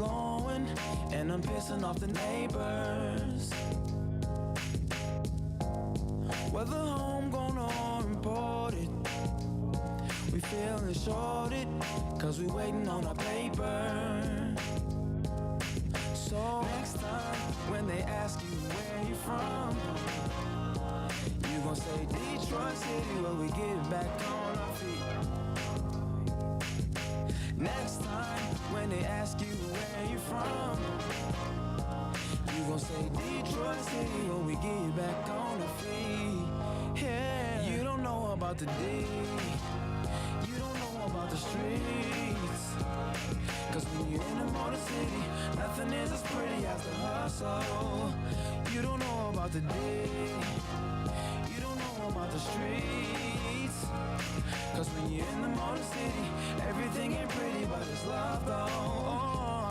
blowing, and I'm pissing off the neighbors. Whether homegrown or imported, we feeling shorted, cause we waiting on our paper. So next time, when they ask you where you from, you gon' say Detroit City, where we get back on our feet. Next time, when they ask you where you from, you gon' say Detroit City, where we get back on our feet. Yeah, you don't know about the D, you don't know about the streets, cause when you're in the motor city, nothing is as pretty as the hustle. You don't know about the D, you don't know about the streets, cause when you're in the motor city, everything ain't pretty but it's love though. Oh,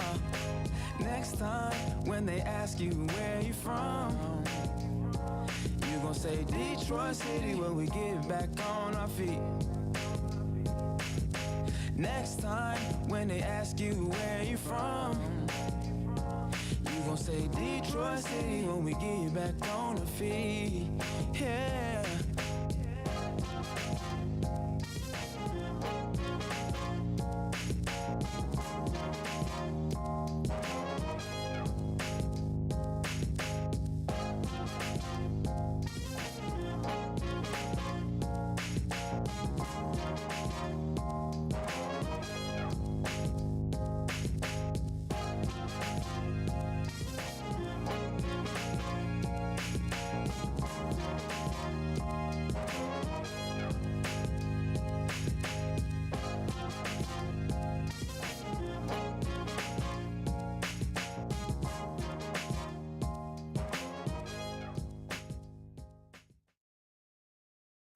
next time when they ask you where you from, you gon' say Detroit City, where we get back on our feet. Next time when they ask you where you from, you gon' say Detroit City, when we get back on our feet. Yeah.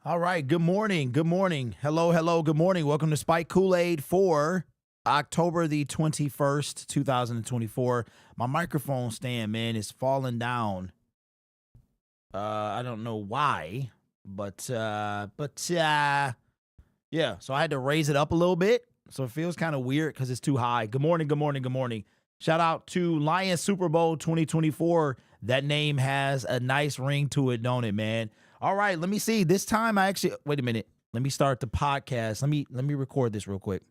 All right, good morning, good morning. Hello, good morning. Welcome to Spike Kool-Aid for October the 21st, 2024. My microphone stand, man, is falling down. I don't know why, but yeah, so I had to raise it up a little bit. So it feels kind of weird because it's too high. Good morning, good morning, good morning. Shout out to Lions Super Bowl 2024. That name has a nice ring to it, don't it, man? All right, let me see. This time I actually, wait a minute. Let me start the podcast. Let me record this real quick.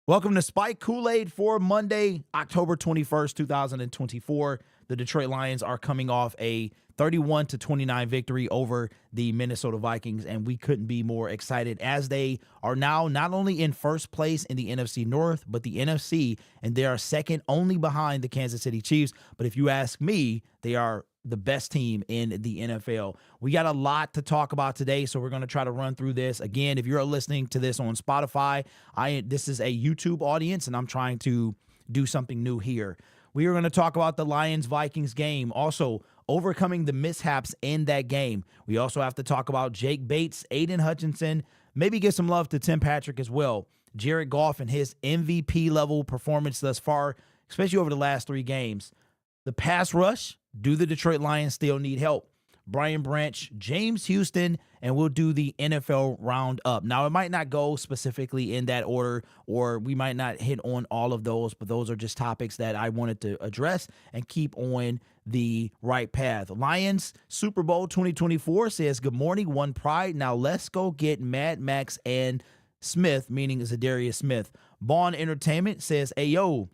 Welcome to Spike Kool-Aid for Monday, October 21st, 2024. The Detroit Lions are coming off a 31-29 victory over the Minnesota Vikings, and we couldn't be more excited as they are now not only in first place in the NFC North, but the NFC, and they are second only behind the Kansas City Chiefs. But if you ask me, they are the best team in the NFL. We got a lot to talk about today, so we're going to try to run through this. Again, if you're listening to this on Spotify, this is a YouTube audience, and I'm trying to do something new here. We are going to talk about the Lions-Vikings game, also overcoming the mishaps in that game. We also have to talk about Jake Bates, Aiden Hutchinson, maybe give some love to Tim Patrick as well. Jared Goff and his MVP-level performance thus far, especially over the last 3 games. The pass rush, do the Detroit Lions still need help? Brian Branch, James Houston, and we'll do the NFL roundup. Now, it might not go specifically in that order, or we might not hit on all of those, but those are just topics that I wanted to address and keep on the right path. Lions Super Bowl 2024 says, good morning, one pride. Now let's go get Mad Max and Smith, meaning Zadarius Smith. Bond Entertainment says, hey, yo,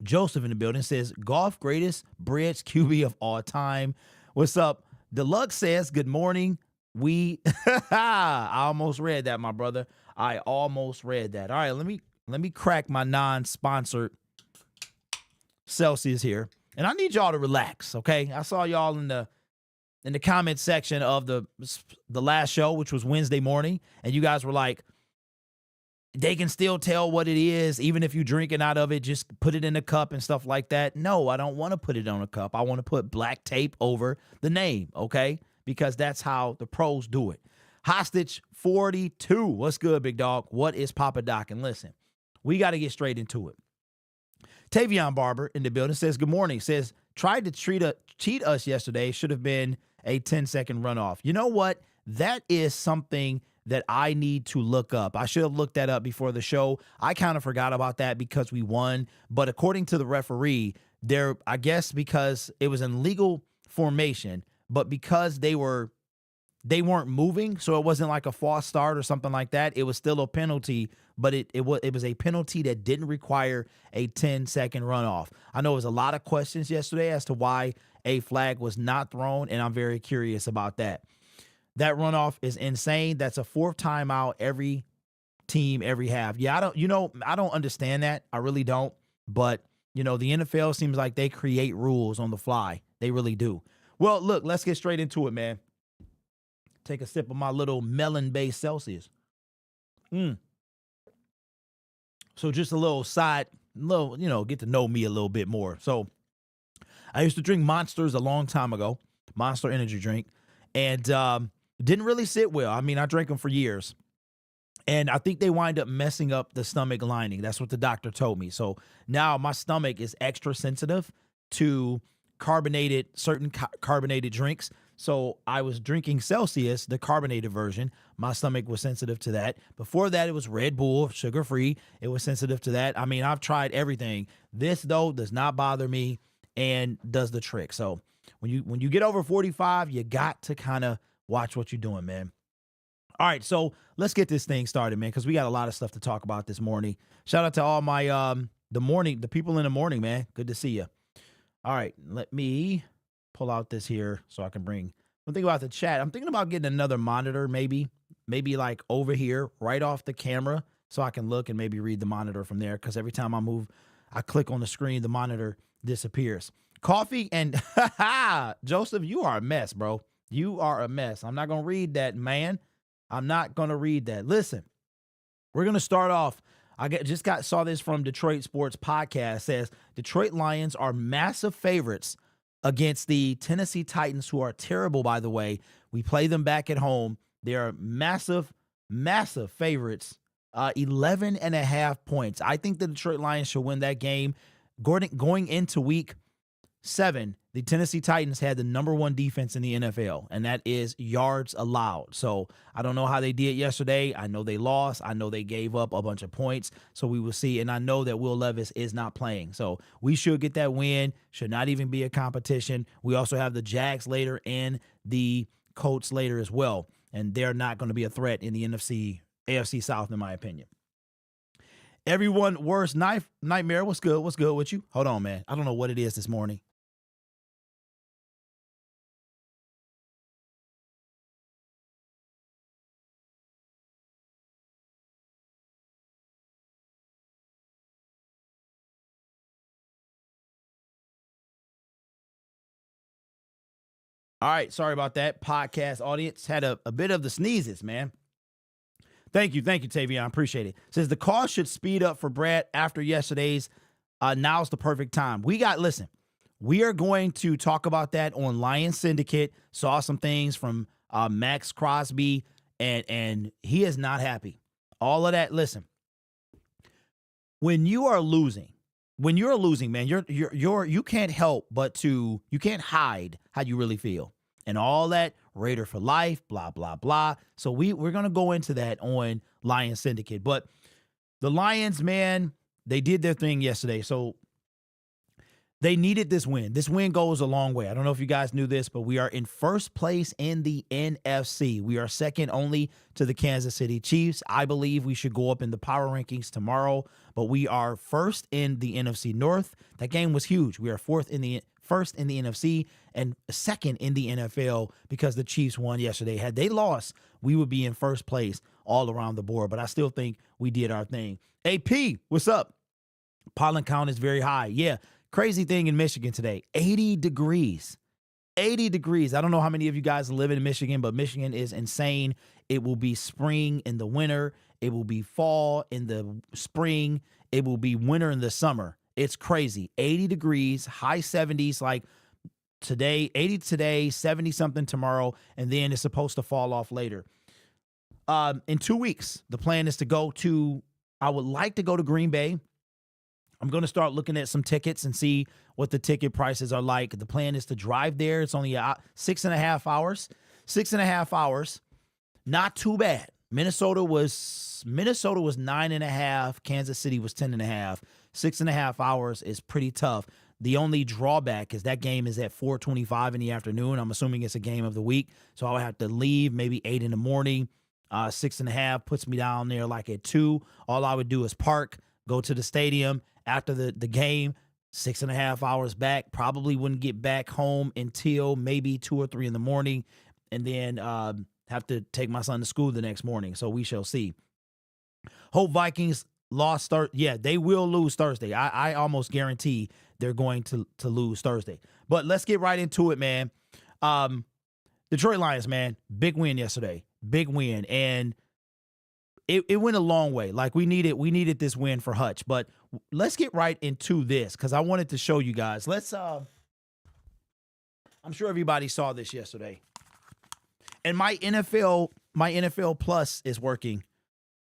Joseph in the building says, golf greatest bridge QB of all time. What's up? Deluxe says, good morning. I almost read that, my brother. I almost read that. All right, let me crack my non-sponsored Celsius here. And I need y'all to relax, okay? I saw y'all in the comment section of the last show, which was Wednesday morning, and you guys were like, they can still tell what it is, even if you're drinking out of it, just put it in a cup and stuff like that. No, I don't want to put it on a cup. I want to put black tape over the name, okay? Because that's how the pros do it. Hostage 42. What's good, big dog? What is Papa Doc? And listen, we got to get straight into it. Tavion Barber in the building says, good morning. Says, tried to cheat us yesterday. Should have been a 10-second runoff. You know what? That is something that I need to look up. I should have looked that up before the show. I kind of forgot about that because we won. But according to the referee, I guess because it was in legal formation, but because they weren't moving, so it wasn't like a false start or something like that. It was still a penalty, but it was a penalty that didn't require a 10-second runoff. I know there was a lot of questions yesterday as to why a flag was not thrown, and I'm very curious about that. That runoff is insane. That's a fourth timeout every team, every half. Yeah, I don't understand that. I really don't. But, the NFL seems like they create rules on the fly. They really do. Well, look, let's get straight into it, man. Take a sip of my little melon-based Celsius. So just a little get to know me a little bit more. So I used to drink Monsters a long time ago, Monster energy drink, and didn't really sit well. I mean, I drank them for years, and I think they wind up messing up the stomach lining. That's what the doctor told me. So now my stomach is extra sensitive to certain carbonated drinks. So I was drinking Celsius, the carbonated version. My stomach was sensitive to that. Before that, it was Red Bull, sugar-free. It was sensitive to that. I mean, I've tried everything. This, though, does not bother me and does the trick. So when you get over 45, you got to kind of watch what you're doing, man. All right, so let's get this thing started, man, because we got a lot of stuff to talk about this morning. Shout out to all my the people in the morning, man. Good to see you. All right, let me pull out this here so I can bring. I'm thinking about the chat. I'm thinking about getting another monitor, maybe like over here, right off the camera, so I can look and maybe read the monitor from there. Because every time I click on the screen, the monitor disappears. Coffee and Joseph, you are a mess, bro. You are a mess. I'm not gonna read that, man. I'm not gonna read that. Listen, we're gonna start off. Saw this from Detroit Sports Podcast. Says Detroit Lions are massive favorites against the Tennessee Titans, who are terrible, by the way. We play them back at home. They are massive, massive favorites. 11.5 points. I think the Detroit Lions should win that game. Going into week 7, the Tennessee Titans had the number 1 defense in the NFL, and that is yards allowed. So I don't know how they did yesterday. I know they lost. I know they gave up a bunch of points. So we will see. And I know that Will Levis is not playing. So we should get that win. Should not even be a competition. We also have the Jags later and the Colts later as well. And they're not going to be a threat in the AFC South, in my opinion. Everyone, worst nightmare. What's good? What's good with you? Hold on, man. I don't know what it is this morning. All right, sorry about that. Podcast audience had a bit of the sneezes, man. Thank you, Tavion. I appreciate it. Says the call should speed up for Brad after yesterday's. Now's the perfect time. We are going to talk about that on Lion Syndicate. Saw some things from Max Crosby, and he is not happy. All of that. Listen, when you're losing, man, you can't help but you can't hide how you really feel. And all that Raider for life, blah, blah, blah. So we're going to go into that on Lion Syndicate. But the Lions, man, they did their thing yesterday. So they needed this win. This win goes a long way. I don't know if you guys knew this, but we are in first place in the NFC. We are second only to the Kansas City Chiefs. I believe we should go up in the power rankings tomorrow, but we are first in the NFC North. That game was huge. We are first in the NFC and second in the NFL because the Chiefs won yesterday. Had they lost, we would be in first place all around the board, but I still think we did our thing. AP, what's up? Pollen count is very high. Yeah. Crazy thing in Michigan today, 80 degrees. 80 degrees. I don't know how many of you guys live in Michigan, but Michigan is insane. It will be spring in the winter. It will be fall in the spring. It will be winter in the summer. It's crazy. 80 degrees, high 70s like today, 80 today, 70-something tomorrow, and then it's supposed to fall off later. In 2 weeks, the plan is I would like to go to Green Bay. I'm going to start looking at some tickets and see what the ticket prices are like. The plan is to drive there. It's only 6.5 hours. 6.5 hours. Not too bad. Minnesota was 9.5. Kansas City was 10.5. 6.5 hours is pretty tough. The only drawback is that game is at 4:25 in the afternoon. I'm assuming it's a game of the week, so I would have to leave maybe 8 in the morning. 6.5 puts me down there like at 2. All I would do is park, go to the stadium after the game. 6.5 hours back. Probably wouldn't get back home until maybe 2 or 3 in the morning, and then have to take my son to school the next morning. So we shall see. Hope Vikings lost. Yeah, they will lose Thursday. I almost guarantee they're going to lose Thursday. But let's get right into it, man. Detroit Lions, man, big win yesterday. Big win, and it went a long way. Like we needed this win for Hutch. But let's get right into this because I wanted to show you guys. I'm sure everybody saw this yesterday. And my NFL Plus is working.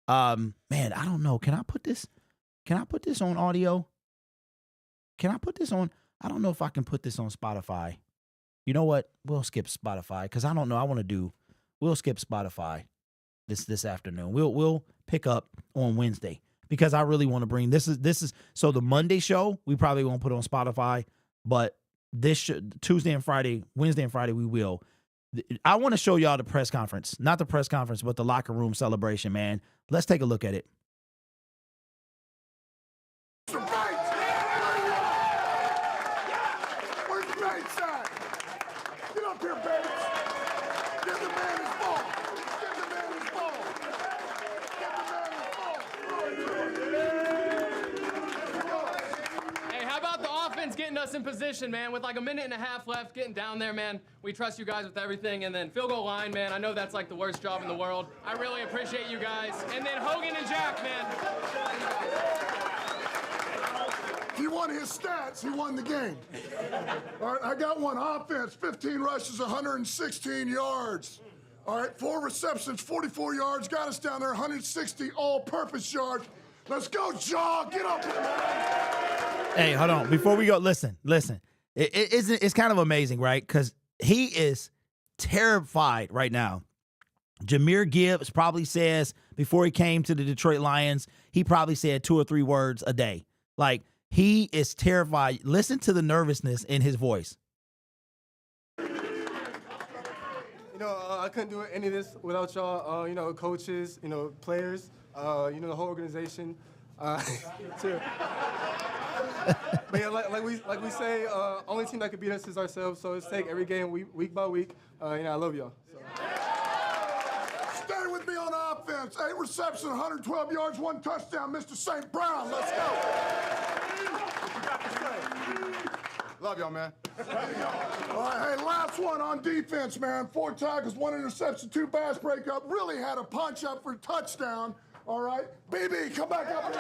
Man, I don't know. Can I put this on audio? Can I put this on? I don't know if I can put this on Spotify. You know what? We'll skip Spotify because I don't know. We'll skip Spotify this afternoon. We'll pick up on Wednesday because I really want to bring this is so the Monday show we probably won't put on Spotify, but Tuesday and Friday, Wednesday and Friday we will. I want to show y'all the press conference, not the press conference, but the locker room celebration, man. Let's take a look at it. Where's Bates at? Get up here, Bates. Give the man his ball. Give the man his ball. Give the man his ball. Hey, how about the offense getting us in position, man? With like a minute and a half left, getting down there, man. We trust you guys with everything. And then field goal line, man. I know that's like the worst job in the world. I really appreciate you guys. And then Hogan and Jack, man. He won his stats. He won the game. All right, I got one. Offense, 15 rushes, 116 yards. All right, 4 receptions, 44 yards. Got us down there, 160 all-purpose yards. Let's go, Jaw. Get up here, man. Hey, hold on. Before we go, listen. It's kind of amazing, right? Because he is terrified right now. Jahmyr Gibbs probably says before he came to the Detroit Lions, he probably said 2 or 3 words a day. Like, he is terrified. Listen to the nervousness in his voice. You know, I couldn't do any of this without y'all. You know, coaches, you know, players, you know, the whole organization. Too. But yeah, like we say, only team that can beat us is ourselves. So let's take every game week by week. You know, I love y'all. So. Stay with me on offense. 8 receptions, 112 yards, 1 touchdown. Mr. St. Brown, let's go. What you got to say? Love y'all, man. All right, hey, last one on defense, man. 4 tackles, 1 interception, 2 pass breakup. Really had a punch up for a touchdown. All right, BB, come back up.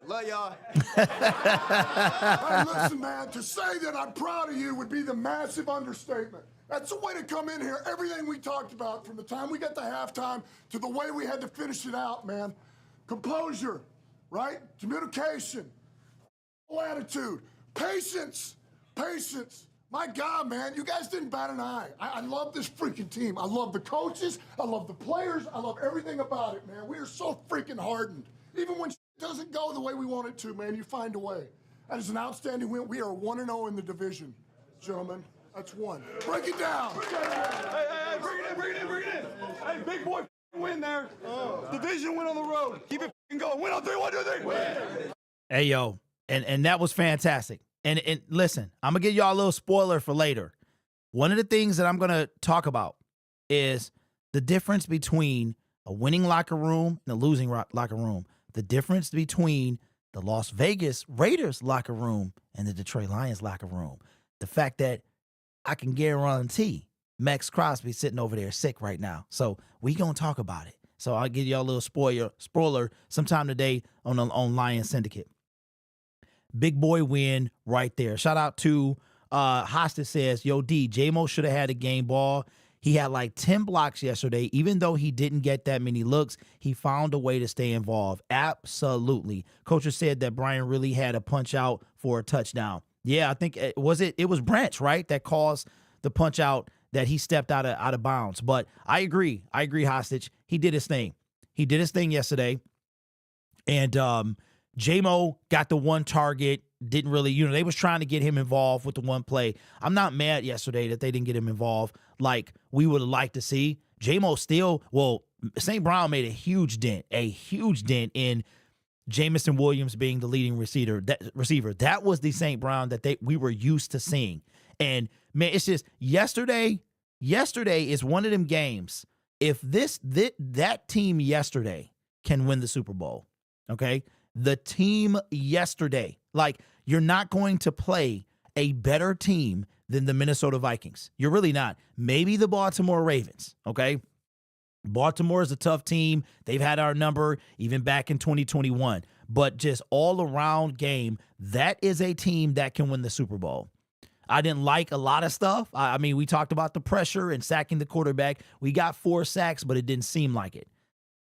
Love y'all. Hey, listen, man, to say that I'm proud of you would be the massive understatement. That's the way to come in here. Everything we talked about from the time we got to halftime to the way we had to finish it out, man. Composure, right? Communication, attitude, patience. My God, man, you guys didn't bat an eye. I love this freaking team. I love the coaches. I love the players. I love everything about it, man. We are so freaking hardened. Even when doesn't go the way we want it to, man, you find a way. That is an outstanding win. We are 1-0 in the division, gentlemen. That's 1. Break it down. Hey, bring it in. Hey, big boy win there. Division win on the road. Keep it going. Win on 3, 1, 2, 3. Win. Hey, yo, and that was fantastic. And listen, I'm going to give y'all a little spoiler for later. One of the things that I'm going to talk about is the difference between a winning locker room and a losing locker room. The difference between the Las Vegas Raiders locker room and the Detroit Lions locker room. The fact that I can guarantee Max Crosby sitting over there sick right now. So we going to talk about it. So I'll give y'all a little spoiler sometime today on Lion Syndicate. Big boy win right there. Shout out to Hostage says, yo, D, J-Mo should have had a game ball. He had like 10 blocks yesterday. Even though he didn't get that many looks, he found a way to stay involved. Absolutely. Coach said that Brian really had a punch out for a touchdown. Yeah, I think it was Branch, right, that caused the punch out that he stepped out of bounds. But I agree, Hostage. He did his thing. He did his thing yesterday. And J-Mo got the one target, didn't really, they was trying to get him involved with the one play. I'm not mad yesterday that they didn't get him involved like we would have liked to see. J-Mo still, St. Brown made a huge dent in Jamison Williams being the leading receiver. That was the St. Brown that we were used to seeing. And man, it's just yesterday is one of them games. If that team yesterday can win the Super Bowl, okay? The team yesterday, like, you're not going to play a better team than the Minnesota Vikings. You're really not. Maybe the Baltimore Ravens, okay? Baltimore is a tough team. They've had our number even back in 2021. But just all around game, that is a team that can win the Super Bowl. I didn't like a lot of stuff. I mean, we talked about the pressure and sacking the quarterback. We got 4 sacks, but it didn't seem like it.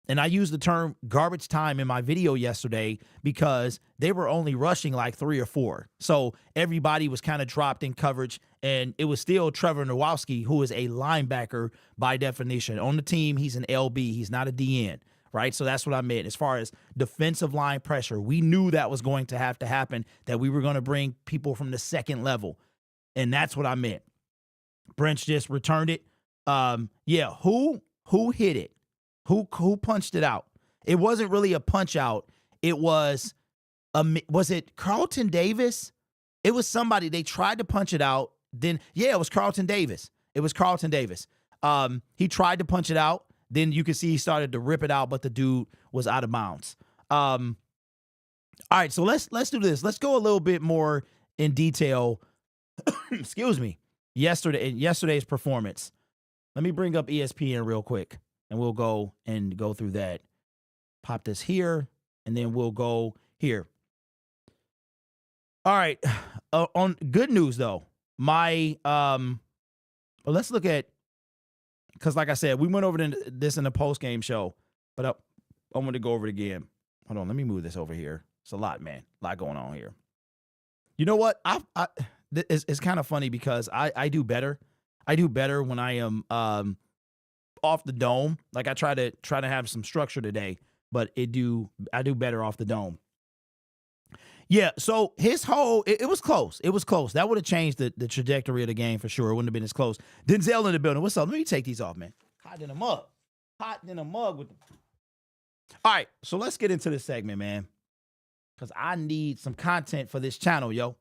And I used the term garbage time in my video yesterday because they were only rushing like 3 or 4. So everybody was kind of dropped in coverage, and it was still Trevor Nowalski, who is a linebacker by definition. On the team, he's an LB. He's not a DN, right? So that's what I meant. As far as defensive line pressure, we knew that was going to have to happen, that we were going to bring people from the second level. And that's what I meant. Brent just returned it. Who hit it? Who punched it out? It wasn't really a punch out. It was it Carlton Davis? It was somebody. They tried to punch it out. Then, it was Carlton Davis. He tried to punch it out. Then you could see he started to rip it out, but the dude was out of bounds. All right, so let's do this. Let's go a little bit more in detail. Excuse me. Yesterday's performance. Let me bring up ESPN real quick. And we'll go through that. Pop this here, and then we'll go here. All right. On good news, though, let's look at, because like I said, we went over this in the post-game show, but I want to go over it again. Hold on. Let me move this over here. It's a lot, man. A lot going on here. You know what? It's kind of funny because I do better. I do better when I am off the dome. Like I try to have some structure today, but I do better off the dome. Yeah, so his whole it was close. It was close. That would have changed the trajectory of the game for sure. It wouldn't have been as close. Denzel in the building. What's up? Let me take these off, man. Hot in a mug with them. All right, so let's get into this segment, man. Cause I need some content for this channel, yo.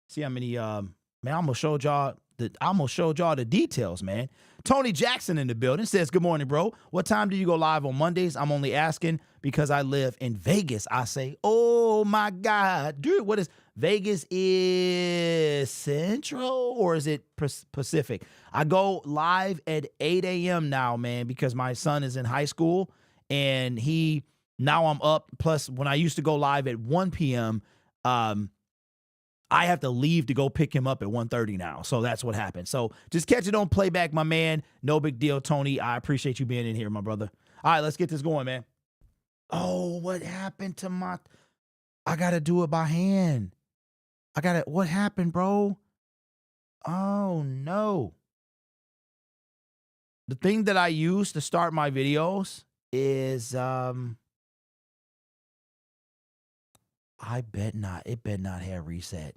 See how many man, I almost showed y'all the details, man. Tony Jackson in the building says, good morning, bro. What time do you go live on Mondays? I'm only asking because I live in Vegas. I say, oh my God, dude, what is Vegas is Central or is it Pacific? I go live at 8 a.m. now, man, because my son is in high school and now I'm up. Plus when I used to go live at 1 p.m., I have to leave to go pick him up at 1:30 now. So that's what happened. So just catch it on playback, my man. No big deal, Tony. I appreciate you being in here, my brother. All right, let's get this going, man. Oh, what happened to I got to do it by hand. What happened, bro? Oh, no. The thing that I use to start my videos is, I bet not. It bet not have reset.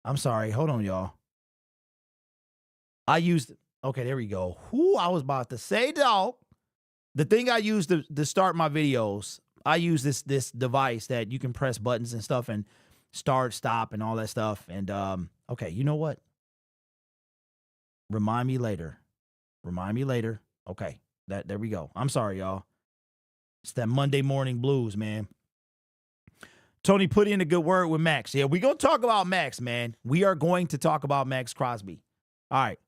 I'm sorry. Hold on, y'all. Okay, there we go. I was about to say, dog. The thing I use to start my videos, I use this device that you can press buttons and stuff and start, stop, and all that stuff. And, okay, you know what? Remind me later. Okay, there we go. I'm sorry, y'all. It's that Monday morning blues, man. Tony put in a good word with Max. Yeah, we're going to talk about Max, man. We are going to talk about Max Crosby. All right.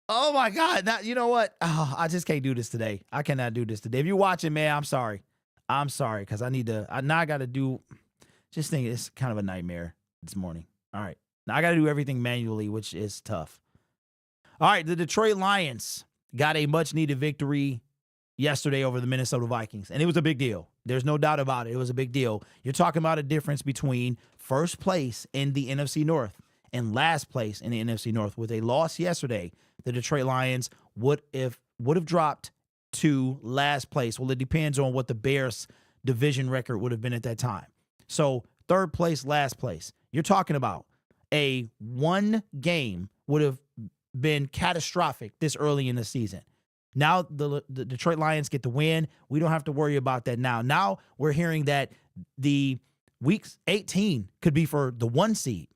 Oh, my God. Now, you know what? Oh, I just can't do this today. I cannot do this today. If you're watching, man, I'm sorry. Because I got to do, just think it's kind of a nightmare this morning. All right. Now I got to do everything manually, which is tough. All right. The Detroit Lions got a much-needed victory yesterday over the Minnesota Vikings, and it was a big deal. There's no doubt about it. It was a big deal. You're talking about a difference between first place in the NFC North and last place in the NFC North. With a loss yesterday, the Detroit Lions would have dropped to last place. Well, it depends on what the Bears division record would have been at that time. So third place, last place. You're talking about a one game would have been catastrophic this early in the season. Now the Detroit Lions get the win. We don't have to worry about that now. Now we're hearing that the week 18 could be for the 1 seed.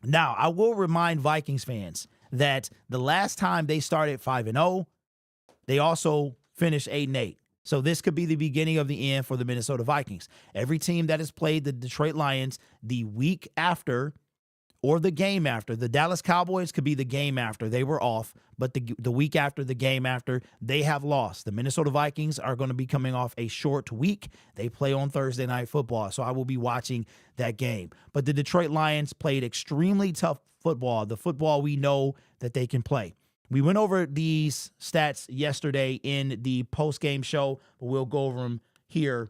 Now, I will remind Vikings fans that the last time they started 5-0, they also finished 8-8. So this could be the beginning of the end for the Minnesota Vikings. Every team that has played the Detroit Lions the week after or the game after, the Dallas Cowboys could be the game after. They were off, but the week after, the game after, they have lost. The Minnesota Vikings are going to be coming off a short week. They play on Thursday Night Football, so I will be watching that game. But the Detroit Lions played extremely tough football, the football we know that they can play. We went over these stats yesterday in the post-game show, but we'll go over them here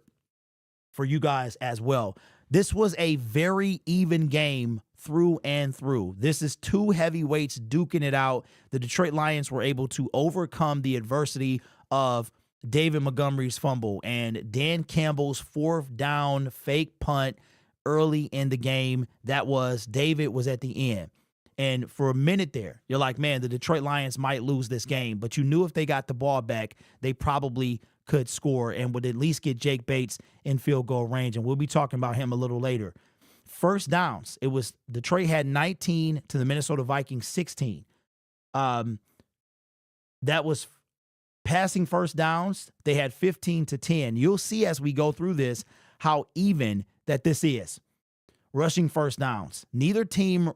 for you guys as well. This was a very even game through and through. This is two heavyweights duking it out. The Detroit Lions were able to overcome the adversity of David Montgomery's fumble and Dan Campbell's fourth down fake punt early in the game. David was at the end. And for a minute there, you're like, man, the Detroit Lions might lose this game. But you knew if they got the ball back, they probably could score and would at least get Jake Bates in field goal range. And we'll be talking about him a little later. First downs, it was Detroit had 19 to the Minnesota Vikings 16. That was passing first downs. They had 15 to 10. You'll see as we go through this how even that this is. Rushing first downs. Neither team,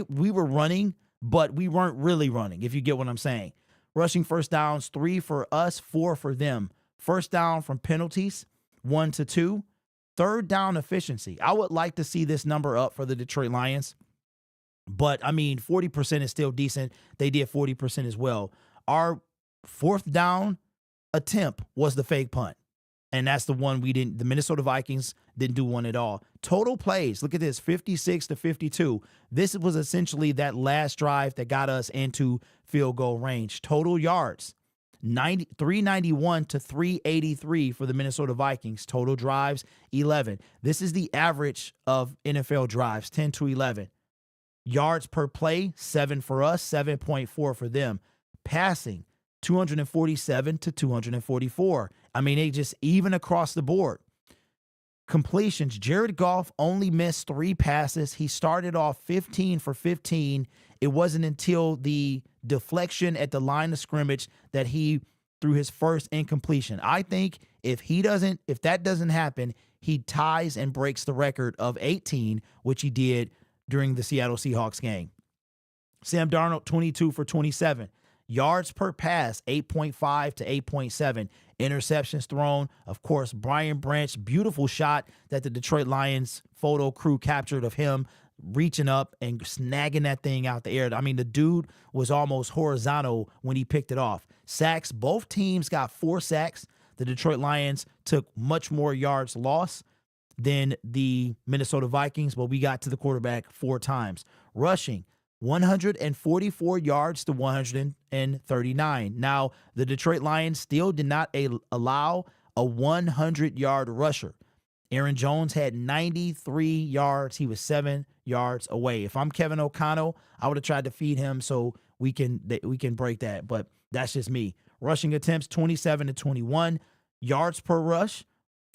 we were running, but we weren't really running, if you get what I'm saying. Rushing first downs, 3 for us, 4 for them. First down from penalties, 1 to 2. Third down efficiency. I would like to see this number up for the Detroit Lions. But, 40% is still decent. They did 40% as well. Our fourth down attempt was the fake punt. And that's the one the Minnesota Vikings didn't do one at all. Total plays, look at this, 56 to 52. This was essentially that last drive that got us into field goal range. Total yards, 391 to 383 for the Minnesota Vikings. Total drives, 11. This is the average of NFL drives, 10 to 11. Yards per play, 7 for us, 7.4 for them. Passing, 247 to 244. They just even across the board. Completions, Jared Goff only missed 3 passes. He started off 15 for 15. It wasn't until the deflection at the line of scrimmage that he threw his first incompletion. I think if that doesn't happen, he ties and breaks the record of 18, which he did during the Seattle Seahawks game. Sam Darnold, 22 for 27. Yards per pass, 8.5 to 8.7. Interceptions thrown. Of course, Brian Branch, beautiful shot that the Detroit Lions photo crew captured of him reaching up and snagging that thing out the air. The dude was almost horizontal when he picked it off. Sacks, both teams got 4 sacks. The Detroit Lions took much more yards lost than the Minnesota Vikings, but we got to the quarterback 4 times. Rushing, 144 yards to 139. Now, the Detroit Lions still did not allow a 100-yard rusher. Aaron Jones had 93 yards. He was 7 yards away. If I'm Kevin O'Connell, I would have tried to feed him so we can break that, but that's just me. Rushing attempts, 27 to 21. Yards per rush,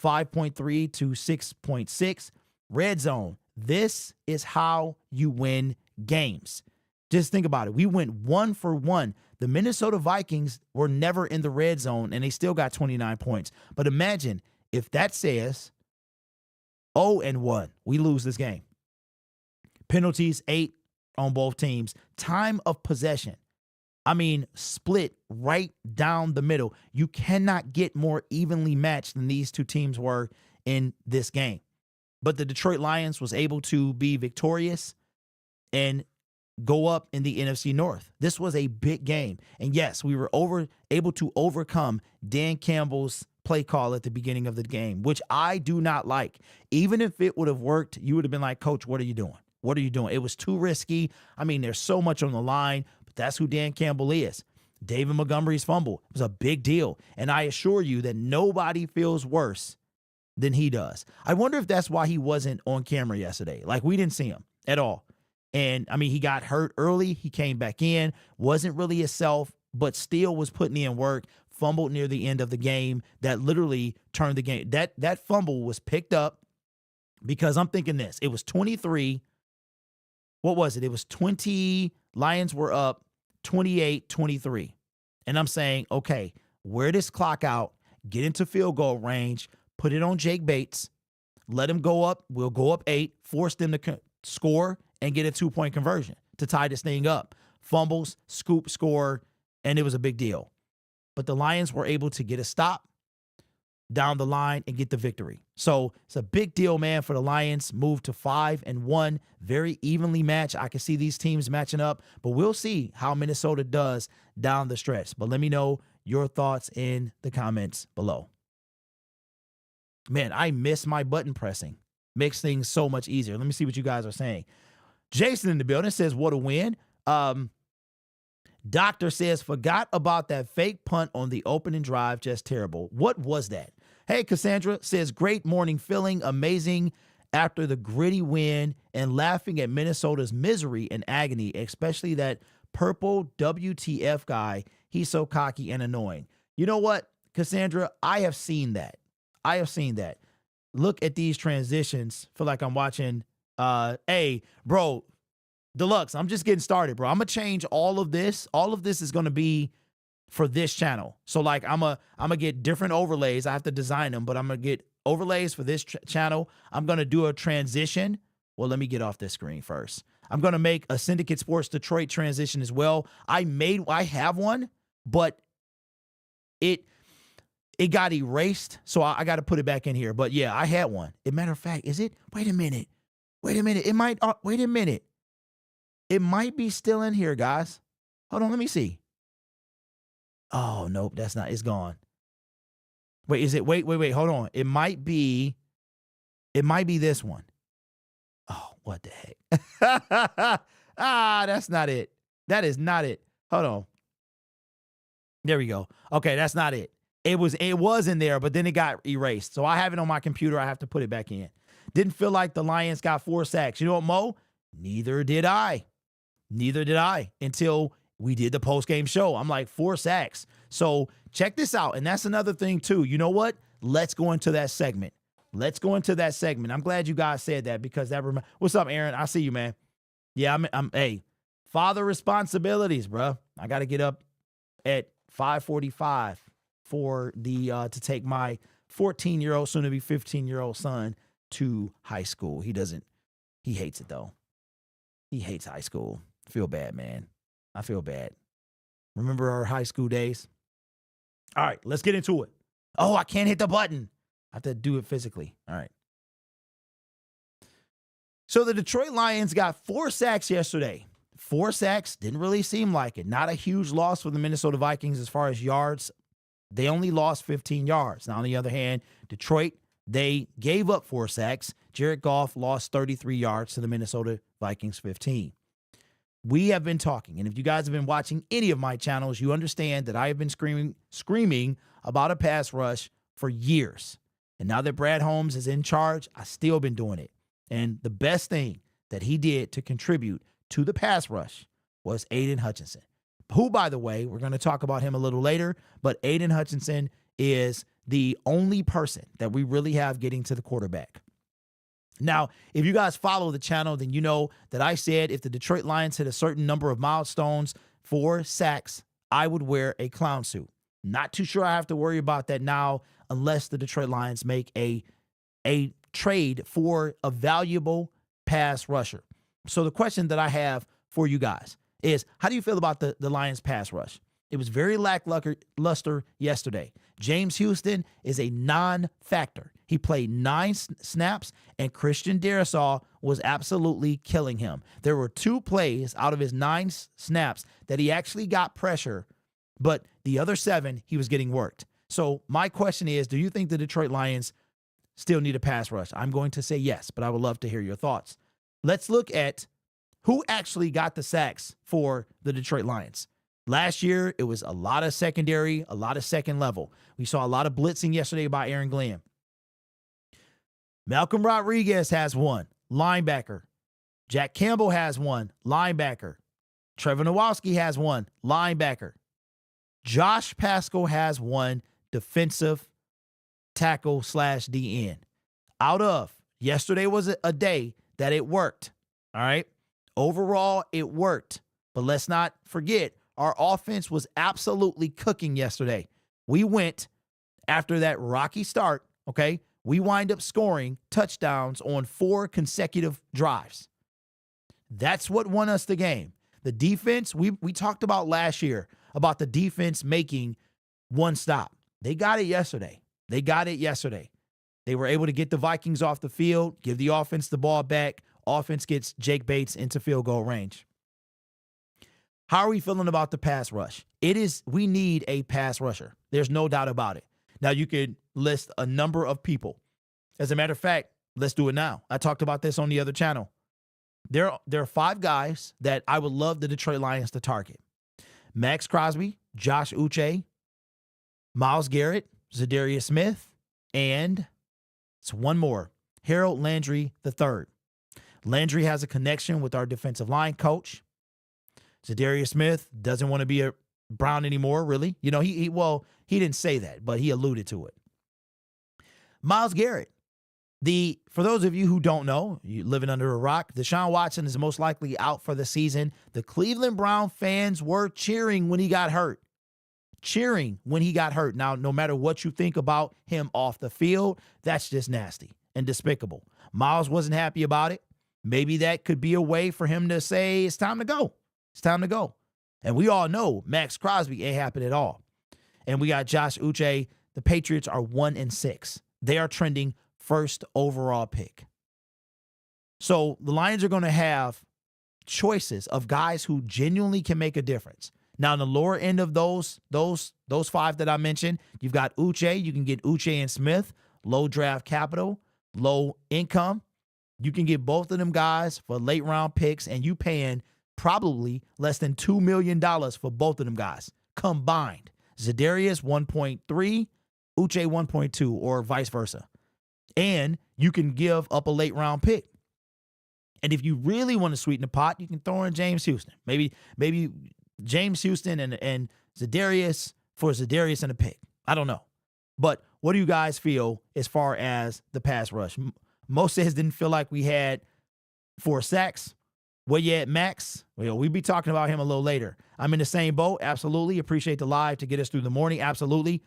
5.3 to 6.6. Red zone. This is how you win games. Just think about it. We went 1 for 1. The Minnesota Vikings were never in the red zone, and they still got 29 points. But imagine if that says 0-1, we lose this game. Penalties, 8 on both teams. Time of possession, split right down the middle. You cannot get more evenly matched than these two teams were in this game. But the Detroit Lions was able to be victorious and go up in the NFC North. This was a big game. And yes, we were able to overcome Dan Campbell's play call at the beginning of the game, which I do not like. Even if it would have worked, you would have been like, Coach, what are you doing? What are you doing? It was too risky. I mean, there's so much on the line, but that's who Dan Campbell is. David Montgomery's fumble was a big deal. And I assure you that nobody feels worse than he does. I wonder if that's why he wasn't on camera yesterday. Like, we didn't see him at all. And, I mean, he got hurt early. He came back in, wasn't really himself, but still was putting in work, fumbled near the end of the game. That literally turned the game. That fumble was picked up because I'm thinking this. It was 23. What was it? It was 20. Lions were up 28-23. And I'm saying, okay, wear this clock out, get into field goal range, put it on Jake Bates, let him go up. We'll go up 8, force them to score and get a 2-point conversion to tie this thing up. Fumbles, scoop, score, and it was a big deal. But the Lions were able to get a stop down the line and get the victory. So it's a big deal, man, for the Lions. Move to 5-1, very evenly matched. I can see these teams matching up, but we'll see how Minnesota does down the stretch. But let me know your thoughts in the comments below. Man, I miss my button pressing. Makes things so much easier. Let me see what you guys are saying. Jason in the building says, what a win. Doctor says, forgot about that fake punt on the opening drive. Just terrible. What was that? Hey, Cassandra says, great morning feeling. Amazing after the gritty win and laughing at Minnesota's misery and agony, especially that purple WTF guy. He's so cocky and annoying. You know what, Cassandra? I have seen that. Look at these transitions. Feel like I'm watching, hey, bro, Deluxe, I'm just getting started, bro. I'm going to change all of this. All of this is going to be for this channel. So, like, I'm gonna get different overlays. I have to design them, but I'm going to get overlays for this channel. I'm going to do a transition. Well, let me get off this screen first. I'm going to make a Syndicate Sports Detroit transition as well. I have one, but it got erased, so I got to put it back in here. But, yeah, I had one. As a matter of fact, is it? Wait a minute. It might, wait a minute. It might be still in here, guys. Hold on, let me see. Oh, nope, that's not. It's gone. Wait, is it? Wait, hold on. It might be this one. Oh, what the heck? That's not it. That is not it. Hold on. There we go. Okay, that's not it. It was in there, but then it got erased. So I have it on my computer. I have to put it back in. Didn't feel like the Lions got 4 sacks. You know what, Mo? Neither did I until we did the post-game show. I'm like, 4 sacks. So check this out. And that's another thing, too. You know what? Let's go into that segment. I'm glad you guys said that because that what's up, Aaron? I see you, man. Yeah, hey, father responsibilities, bro. I got to get up at 5:45 for the to take my 14-year-old, soon to be 15-year-old son to high school. He hates it though. He hates high school. Feel bad, man. I feel bad. Remember our high school days? All right, let's get into it. Oh, I can't hit the button. I have to do it physically. All right. So the Detroit Lions got 4 sacks yesterday. 4 sacks, didn't really seem like it. Not a huge loss for the Minnesota Vikings as far as yards. They only lost 15 yards. Now, on the other hand, Detroit, they gave up 4 sacks. Jared Goff lost 33 yards to the Minnesota Vikings 15. We have been talking, and if you guys have been watching any of my channels, you understand that I have been screaming about a pass rush for years. And now that Brad Holmes is in charge, I've still been doing it. And the best thing that he did to contribute to the pass rush was Aiden Hutchinson, who, by the way, we're going to talk about him a little later, but Aiden Hutchinson is the only person that we really have getting to the quarterback. Now, if you guys follow the channel, then you know that I said if the Detroit Lions hit a certain number of milestones for sacks, I would wear a clown suit. Not too sure I have to worry about that now unless the Detroit Lions make a trade for a valuable pass rusher. So the question that I have for you guys is, how do you feel about the Lions pass rush? It was very lackluster yesterday. James Houston is a non-factor. He played 9 snaps, and Christian Darrisaw was absolutely killing him. There were 2 plays out of his 9 snaps that he actually got pressure, but the other 7, he was getting worked. So my question is, do you think the Detroit Lions still need a pass rush? I'm going to say yes, but I would love to hear your thoughts. Let's look at who actually got the sacks for the Detroit Lions. Last year, it was a lot of secondary, a lot of second level. We saw a lot of blitzing yesterday by Aaron Glenn. Malcolm Rodriguez has one, linebacker. Jack Campbell has one, linebacker. Trevor Nowalski has one, linebacker. Josh Pascal has one, defensive tackle / DN. Out of, yesterday was a day that it worked, all right? Overall, it worked. But let's not forget, our offense was absolutely cooking yesterday. We went, after that rocky start, okay, we wind up scoring touchdowns on 4 consecutive drives. That's what won us the game. The defense, we talked about last year, about the defense making one stop. They got it yesterday. They were able to get the Vikings off the field, give the offense the ball back. Offense gets Jake Bates into field goal range. How are we feeling about the pass rush? We need a pass rusher. There's no doubt about it. Now, you could list a number of people. As a matter of fact, let's do it now. I talked about this on the other channel. There are 5 guys that I would love the Detroit Lions to target. Max Crosby, Josh Uche, Myles Garrett, Zadarius Smith, and it's one more, Harold Landry III. Landry has a connection with our defensive line coach. Zadarius Smith doesn't want to be a Brown anymore, really. You know, he didn't say that, but he alluded to it. Myles Garrett. For those of you who don't know, you living under a rock, Deshaun Watson is most likely out for the season. The Cleveland Brown fans were cheering when he got hurt. Now, no matter what you think about him off the field, that's just nasty and despicable. Myles wasn't happy about it. Maybe that could be a way for him to say, it's time to go. And we all know Max Crosby ain't happy at all. And we got Josh Uche. The Patriots are 1-6. They are trending first overall pick. So the Lions are going to have choices of guys who genuinely can make a difference. Now, in the lower end of those 5 that I mentioned, you've got Uche. You can get Uche and Smith, low draft capital, low income. You can get both of them guys for late round picks, and you paying probably less than $2 million for both of them guys combined. Zadarius 1.3, Uche 1.2, or vice versa. And you can give up a late round pick. And if you really want to sweeten the pot, you can throw in James Houston. Maybe James Houston and Zadarius for Zadarius and a pick. I don't know. But what do you guys feel as far as the pass rush? Moses didn't feel like we had 4 sacks. Where you at, Max? Well, we'll be talking about him a little later. I'm in the same boat. Absolutely. Appreciate the live to get us through the morning. Absolutely.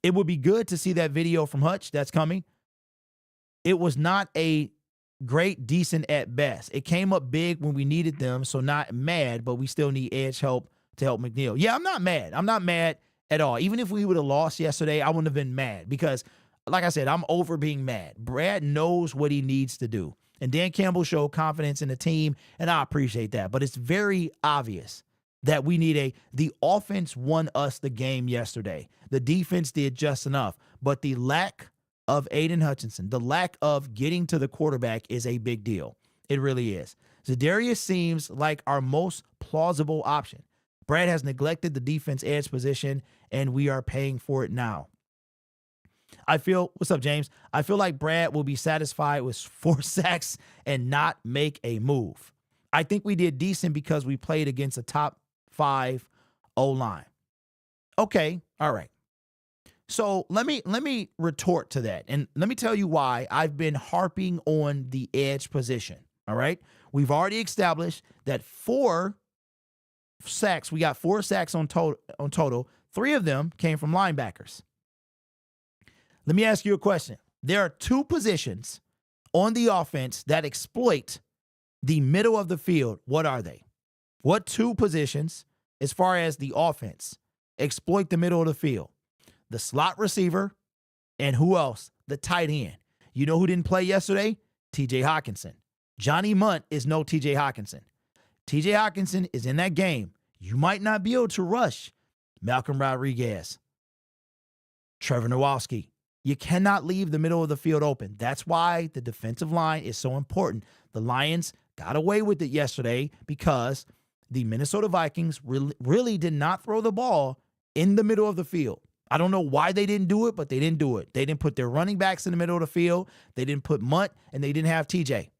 It would be good to see that video from Hutch that's coming. It was not a great, decent at best. It came up big when we needed them, so not mad, but we still need edge help to help McNeil. Yeah, I'm not mad. I'm not mad at all. Even if we would have lost yesterday, I wouldn't have been mad because, like I said, I'm over being mad. Brad knows what he needs to do. And Dan Campbell showed confidence in the team, and I appreciate that. But it's very obvious that we need the offense won us the game yesterday. The defense did just enough. But the lack of Aiden Hutchinson, the lack of getting to the quarterback is a big deal. It really is. Zadarius seems like our most plausible option. Brad has neglected the defense edge position, and we are paying for it now. What's up, James? I feel like Brad will be satisfied with 4 sacks and not make a move. I think we did decent because we played against a top 5 O-line. Okay, all right. So let me retort to that, and let me tell you why I've been harping on the edge position, all right? We've already established that 4 sacks, we got 4 sacks on total. 3 of them came from linebackers. Let me ask you a question. There are 2 positions on the offense that exploit the middle of the field. What are they? What 2 positions, as far as the offense, exploit the middle of the field? The slot receiver, and who else? The tight end. You know who didn't play yesterday? TJ Hawkinson. Johnny Munt is no TJ Hawkinson. TJ Hawkinson is in that game. You might not be able to rush Malcolm Rodriguez. Trevor Nowalski. You cannot leave the middle of the field open. That's why the defensive line is so important. The Lions got away with it yesterday because the Minnesota Vikings really did not throw the ball in the middle of the field. I don't know why they didn't do it, but they didn't do it. They didn't put their running backs in the middle of the field. They didn't put Munt, and they didn't have TJ.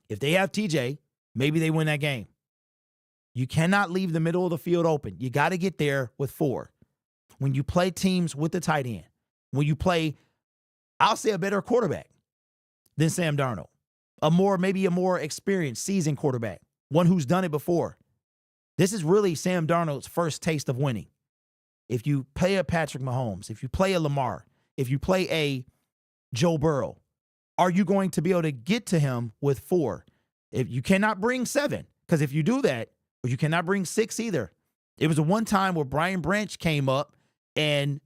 If they have TJ, maybe they win that game. You cannot leave the middle of the field open. You got to get there with 4. When you play teams with the tight end, when you play, I'll say, a better quarterback than Sam Darnold, maybe a more experienced, seasoned quarterback, one who's done it before. This is really Sam Darnold's first taste of winning. If you play a Patrick Mahomes, if you play a Lamar, if you play a Joe Burrow, are you going to be able to get to him with 4? If you cannot bring 7, because if you do that, or you cannot bring 6 either. It was a one time where Brian Branch came up and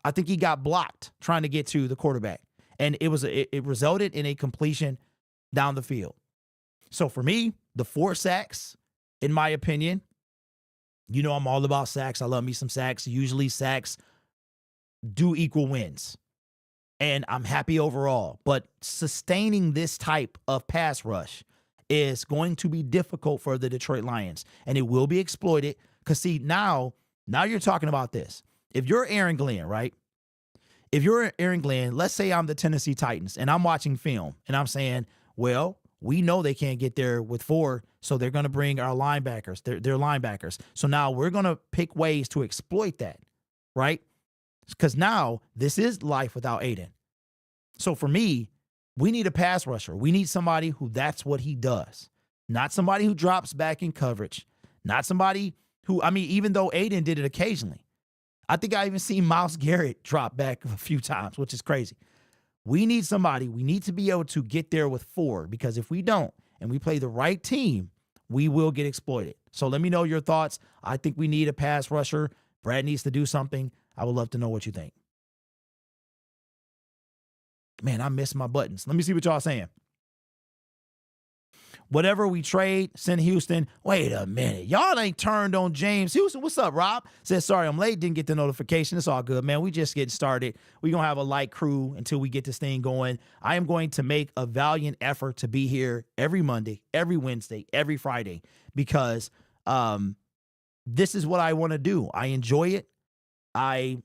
I think he got blocked trying to get to the quarterback. And it resulted in a completion down the field. So for me, the 4 sacks, in my opinion, you know I'm all about sacks. I love me some sacks. Usually sacks do equal wins. And I'm happy overall. But sustaining this type of pass rush is going to be difficult for the Detroit Lions. And it will be exploited. Because, see, now you're talking about this. If you're Aaron Glenn, right? If you're Aaron Glenn, let's say I'm the Tennessee Titans and I'm watching film and I'm saying, well, we know they can't get there with 4, so they're going to bring our linebackers, their linebackers. So now we're going to pick ways to exploit that, right? Because now this is life without Aiden. So for me, we need a pass rusher. We need somebody who that's what he does. Not somebody who drops back in coverage. Not somebody who, even though Aiden did it occasionally. I think I even seen Myles Garrett drop back a few times, which is crazy. We need somebody. We need to be able to get there with 4, because if we don't and we play the right team, we will get exploited. So let me know your thoughts. I think we need a pass rusher. Brad needs to do something. I would love to know what you think. Man, I missed my buttons. Let me see what y'all saying. Whatever we trade, send Houston. Wait a minute. Y'all ain't turned on James Houston. What's up, Rob? Says, sorry, I'm late. Didn't get the notification. It's all good, man. We just getting started. We're going to have a light crew until we get this thing going. I am going to make a valiant effort to be here every Monday, every Wednesday, every Friday, because this is what I want to do. I enjoy it. My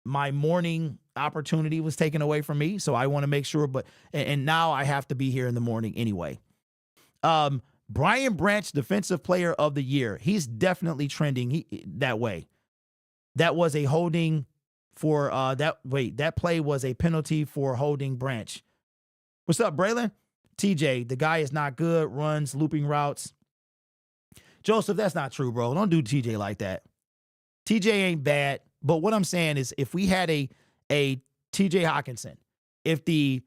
morning opportunity was taken away from me, so I want to make sure. And now I have to be here in the morning anyway. Brian Branch, Defensive Player of the Year. He's definitely trending that way. That was a holding for that play was a penalty for holding Branch. What's up, Braylon? TJ, the guy is not good, runs looping routes. Joseph, that's not true, bro. Don't do TJ like that. TJ ain't bad, but what I'm saying is if we had a TJ Hawkinson, if the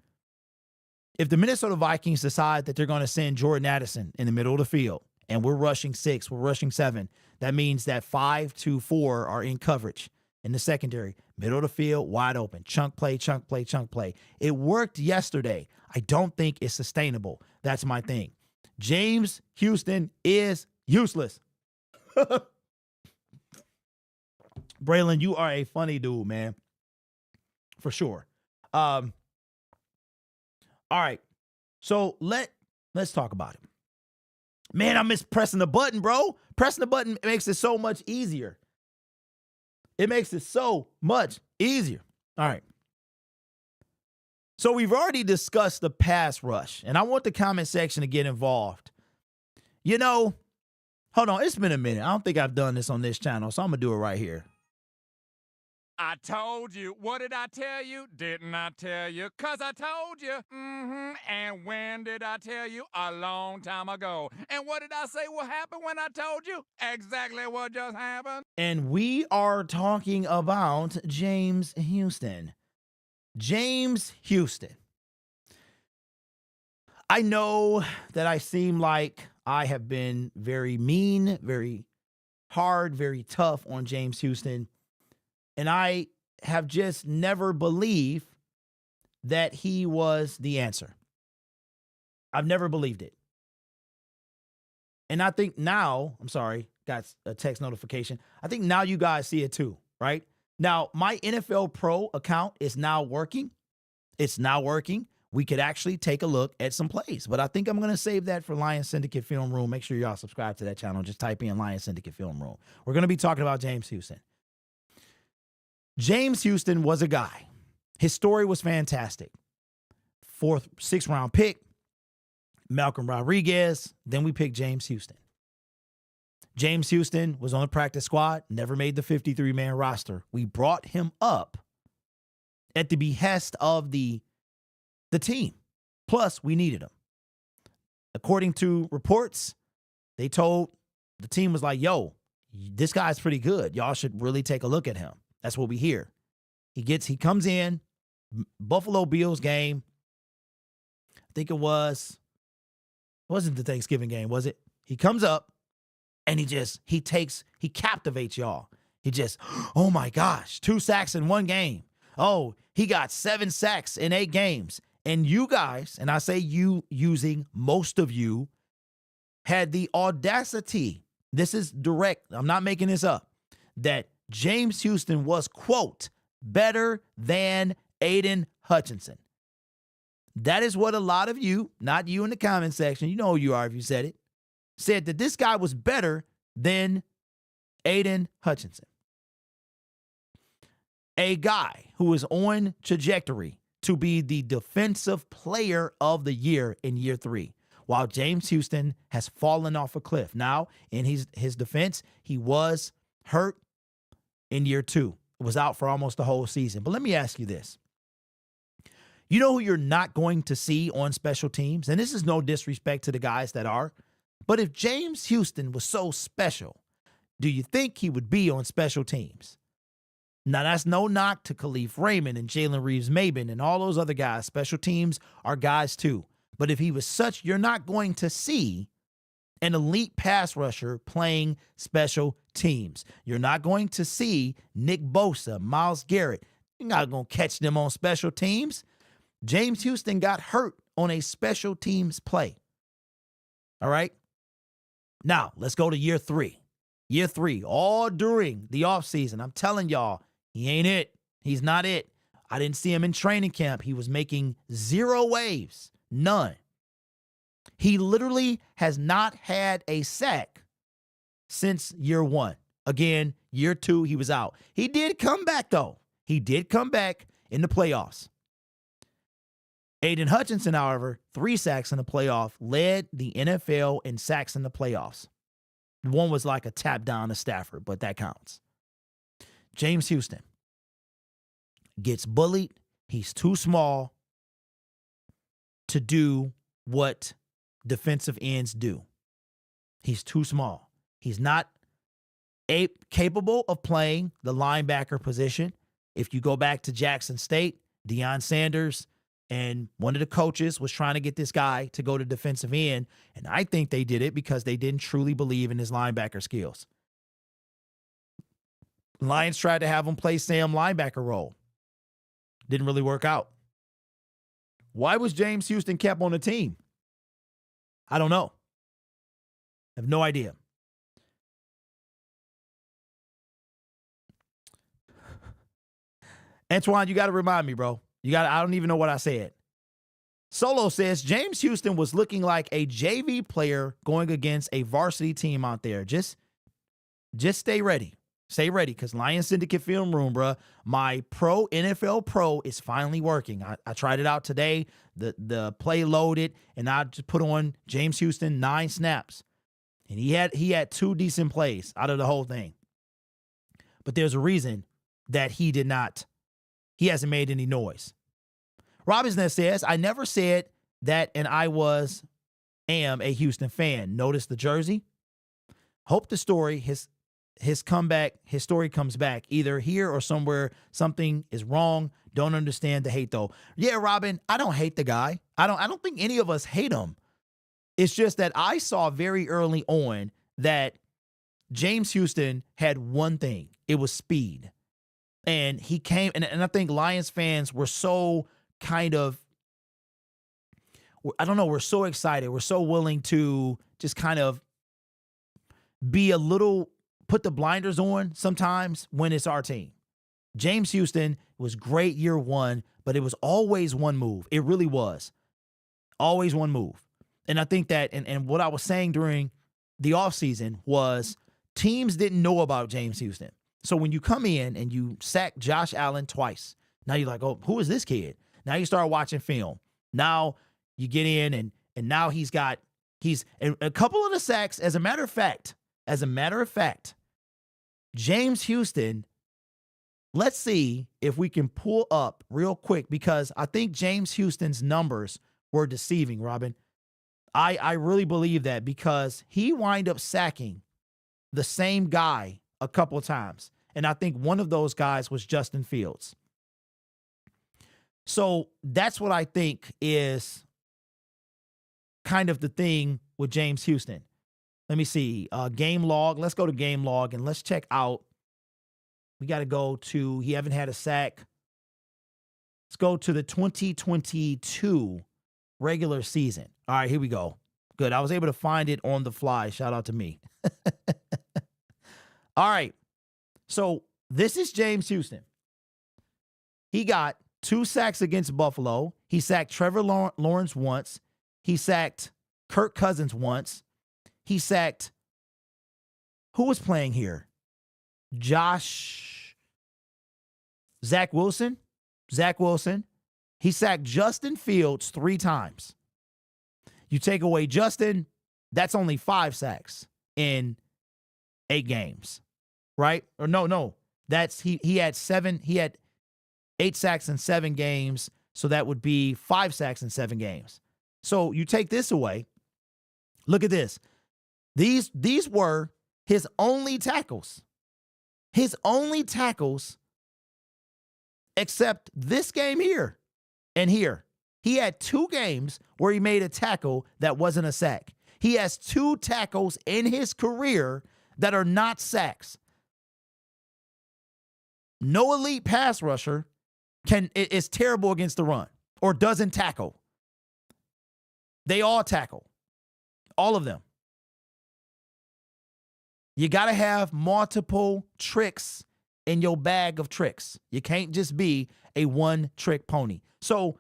Minnesota Vikings decide that they're going to send Jordan Addison in the middle of the field and we're rushing 6, we're rushing 7, that means that 5 to 4 are in coverage in the secondary, middle of the field, wide open, chunk play, chunk play, chunk play. It worked yesterday. I don't think it's sustainable. That's my thing. James Houston is useless. Braylon, you are a funny dude, man. For sure. All right. So let's talk about it. Man, I miss pressing the button, bro. Pressing the button makes it so much easier. It makes it so much easier. All right. So we've already discussed the pass rush, and I want the comment section to get involved. You know, hold on. It's been a minute. I don't think I've done this on this channel, so I'm going to do it right here. I told you. What did I tell you? Didn't I tell you? 'Cause I told you. And when did I tell you? A long time ago. And what did I say will happen when I told you? Exactly what just happened. And we are talking about James Houston. James Houston. I know that I seem like I have been very mean, very hard, very tough on James Houston. And I have just never believed that he was the answer. I've never believed it. And I think now, I'm sorry, got a text notification. I think now you guys see it too, right? Now, my NFL Pro account is now working. It's now working. We could actually take a look at some plays, but I think I'm going to save that for Lions Syndicate Film Room. Make sure y'all subscribe to that channel. Just type in Lions Syndicate Film Room. We're going to be talking about James Houston. James Houston was a guy. His story was fantastic. 4th, 6th round pick, Malcolm Rodriguez. Then we picked James Houston. James Houston was on the practice squad, never made the 53-man roster. We brought him up at the behest of the team. Plus, we needed him. According to reports, they told the team was like, yo, this guy's pretty good. Y'all should really take a look at him. That's what we hear. He comes in, Buffalo Bills game. I think it wasn't the Thanksgiving game, was it? He comes up and he captivates y'all. He just, oh my gosh, 2 sacks in 1 game. Oh, he got 7 sacks in 8 games. And you guys, and I say you using most of you, had the audacity, this is direct, I'm not making this up, that James Houston was, quote, better than Aiden Hutchinson. That is what a lot of you, not you in the comment section, you know who you are if you said it, said that this guy was better than Aiden Hutchinson. A guy who is on trajectory to be the defensive player of the year in year 3, while James Houston has fallen off a cliff. Now, in his defense, he was hurt in year 2. Was out for almost the whole season. But let me ask you this. You know who you're not going to see on special teams? And this is no disrespect to the guys that are. But if James Houston was so special, do you think he would be on special teams? Now, that's no knock to Khalif Raymond and Jalen Reeves-Maybin and all those other guys. Special teams are guys too. But if he was such, you're not going to see an elite pass rusher playing special teams. You're not going to see Nick Bosa, Myles Garrett. You're not going to catch them on special teams. James Houston got hurt on a special teams play. All right? Now, let's go to year 3. Year 3, all during the offseason. I'm telling y'all, he ain't it. He's not it. I didn't see him in training camp. He was making 0 waves. None. He literally has not had a sack since year 1. Again, year 2, he was out. He did come back, though. He did come back in the playoffs. Aiden Hutchinson, however, 3 sacks in the playoff, led the NFL in sacks in the playoffs. One was like a tap down to Stafford, but that counts. James Houston gets bullied. He's too small to do what defensive ends do. He's too small. He's not capable of playing the linebacker position. If you go back to Jackson State, Deion Sanders and one of the coaches was trying to get this guy to go to defensive end, and I think they did it because they didn't truly believe in his linebacker skills. Lions tried to have him play Sam linebacker role. Didn't really work out. Why was James Houston kept on the team? I don't know. I have no idea. Antoine, you got to remind me, bro. I don't even know what I said. Solo says, James Houston was looking like a JV player going against a varsity team out there. Just stay ready. Stay ready, because Lions Syndicate Film Room, bro, my NFL Pro is finally working. I tried it out today. The play loaded, and I just put on James Houston 9 snaps. And he had 2 decent plays out of the whole thing. But there's a reason that he hasn't made any noise. Robinson says, I never said that, and I am a Houston fan. Notice the jersey. Hope the story, his story comes back either here or somewhere. Something is wrong. Don't understand the hate though. Yeah, Robin, I don't hate the guy. I don't think any of us hate him. It's just that I saw very early on that James Houston had one thing. It was speed. And he came, and I think Lions fans were so kind of, I don't know, we're so excited. We're so willing to just kind of be a little, put the blinders on sometimes when it's our team. James Houston was great year one, but it was always one move. It really was. Always one move. And I think that, and what I was saying during the offseason was teams didn't know about James Houston. So when you come in and you sack Josh Allen twice, now you're like, oh, who is this kid? Now you start watching film. Now you get in and now he's a couple of the sacks. As a matter of fact, James Houston, let's see if we can pull up real quick, because I think James Houston's numbers were deceiving, Robin. I really believe that, because he wind up sacking the same guy a couple of times. And I think one of those guys was Justin Fields. So that's what I think is kind of the thing with James Houston. Let me see. Game log. Let's go to game log and let's check out. We got to go to, he haven't had a sack. Let's go to the 2022 regular season. All right, here we go. Good. I was able to find it on the fly. Shout out to me. All right. So this is James Houston. He got 2 sacks against Buffalo. He sacked Trevor Lawrence once. He sacked Kirk Cousins once. He sacked, who was playing here? Zach Wilson. He sacked Justin Fields 3 times. You take away Justin, that's only 5 sacks in 8 games, right? Or no. That's he had 8 sacks in 7 games, so that would be 5 sacks in 7 games. So you take this away. Look at this. These were his only tackles. His only tackles, except this game here and here. He had 2 games where he made a tackle that wasn't a sack. He has 2 tackles in his career that are not sacks. No elite pass rusher is terrible against the run or doesn't tackle. They all tackle. All of them. You got to have multiple tricks in your bag of tricks. You can't just be a one-trick pony. So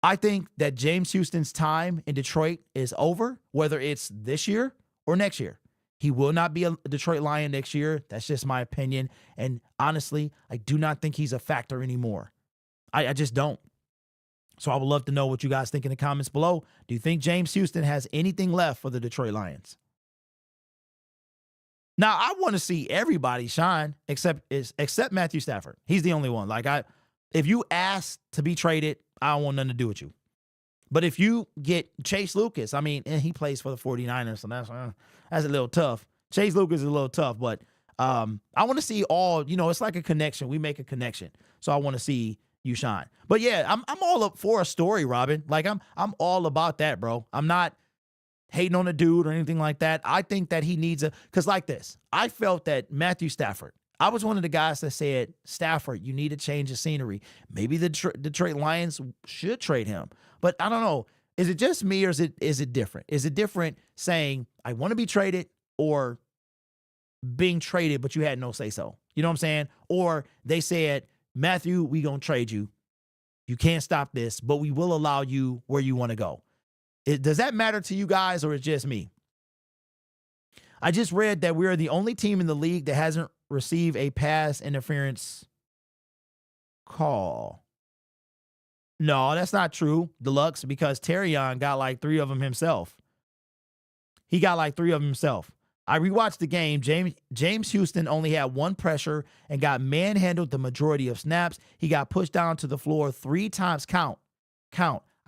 I think that James Houston's time in Detroit is over, whether it's this year or next year. He will not be a Detroit Lion next year. That's just my opinion. And honestly, I do not think he's a factor anymore. I just don't. So I would love to know what you guys think in the comments below. Do you think James Houston has anything left for the Detroit Lions? Now, I want to see everybody shine except Matthew Stafford. He's the only one. If you ask to be traded, I don't want nothing to do with you. But if you get Chase Lucas, I mean, and he plays for the 49ers, so that's a little tough. Chase Lucas is a little tough, but I want to see all, it's like a connection. We make a connection. So I want to see you shine. But yeah, I'm all up for a story, Robin. I'm all about that, bro. I'm not hating on a dude or anything like that. I think that he needs because like this, I felt that Matthew Stafford, I was one of the guys that said, Stafford, you need to change the scenery. Maybe the Detroit Lions should trade him. But I don't know. Is it just me or is it different? Is it different saying, I want to be traded, or being traded, but you had no say so? You know what I'm saying? Or they said, Matthew, we going to trade you. You can't stop this, but we will allow you where you want to go. Does that matter to you guys, or it's just me? I just read that we are the only team in the league that hasn't received a pass interference call. No, that's not true, Deluxe, because Terrion got like 3 of them himself. He got like 3 of them himself. I rewatched the game. James Houston only had 1 pressure and got manhandled the majority of snaps. He got pushed down to the floor 3 times. Count.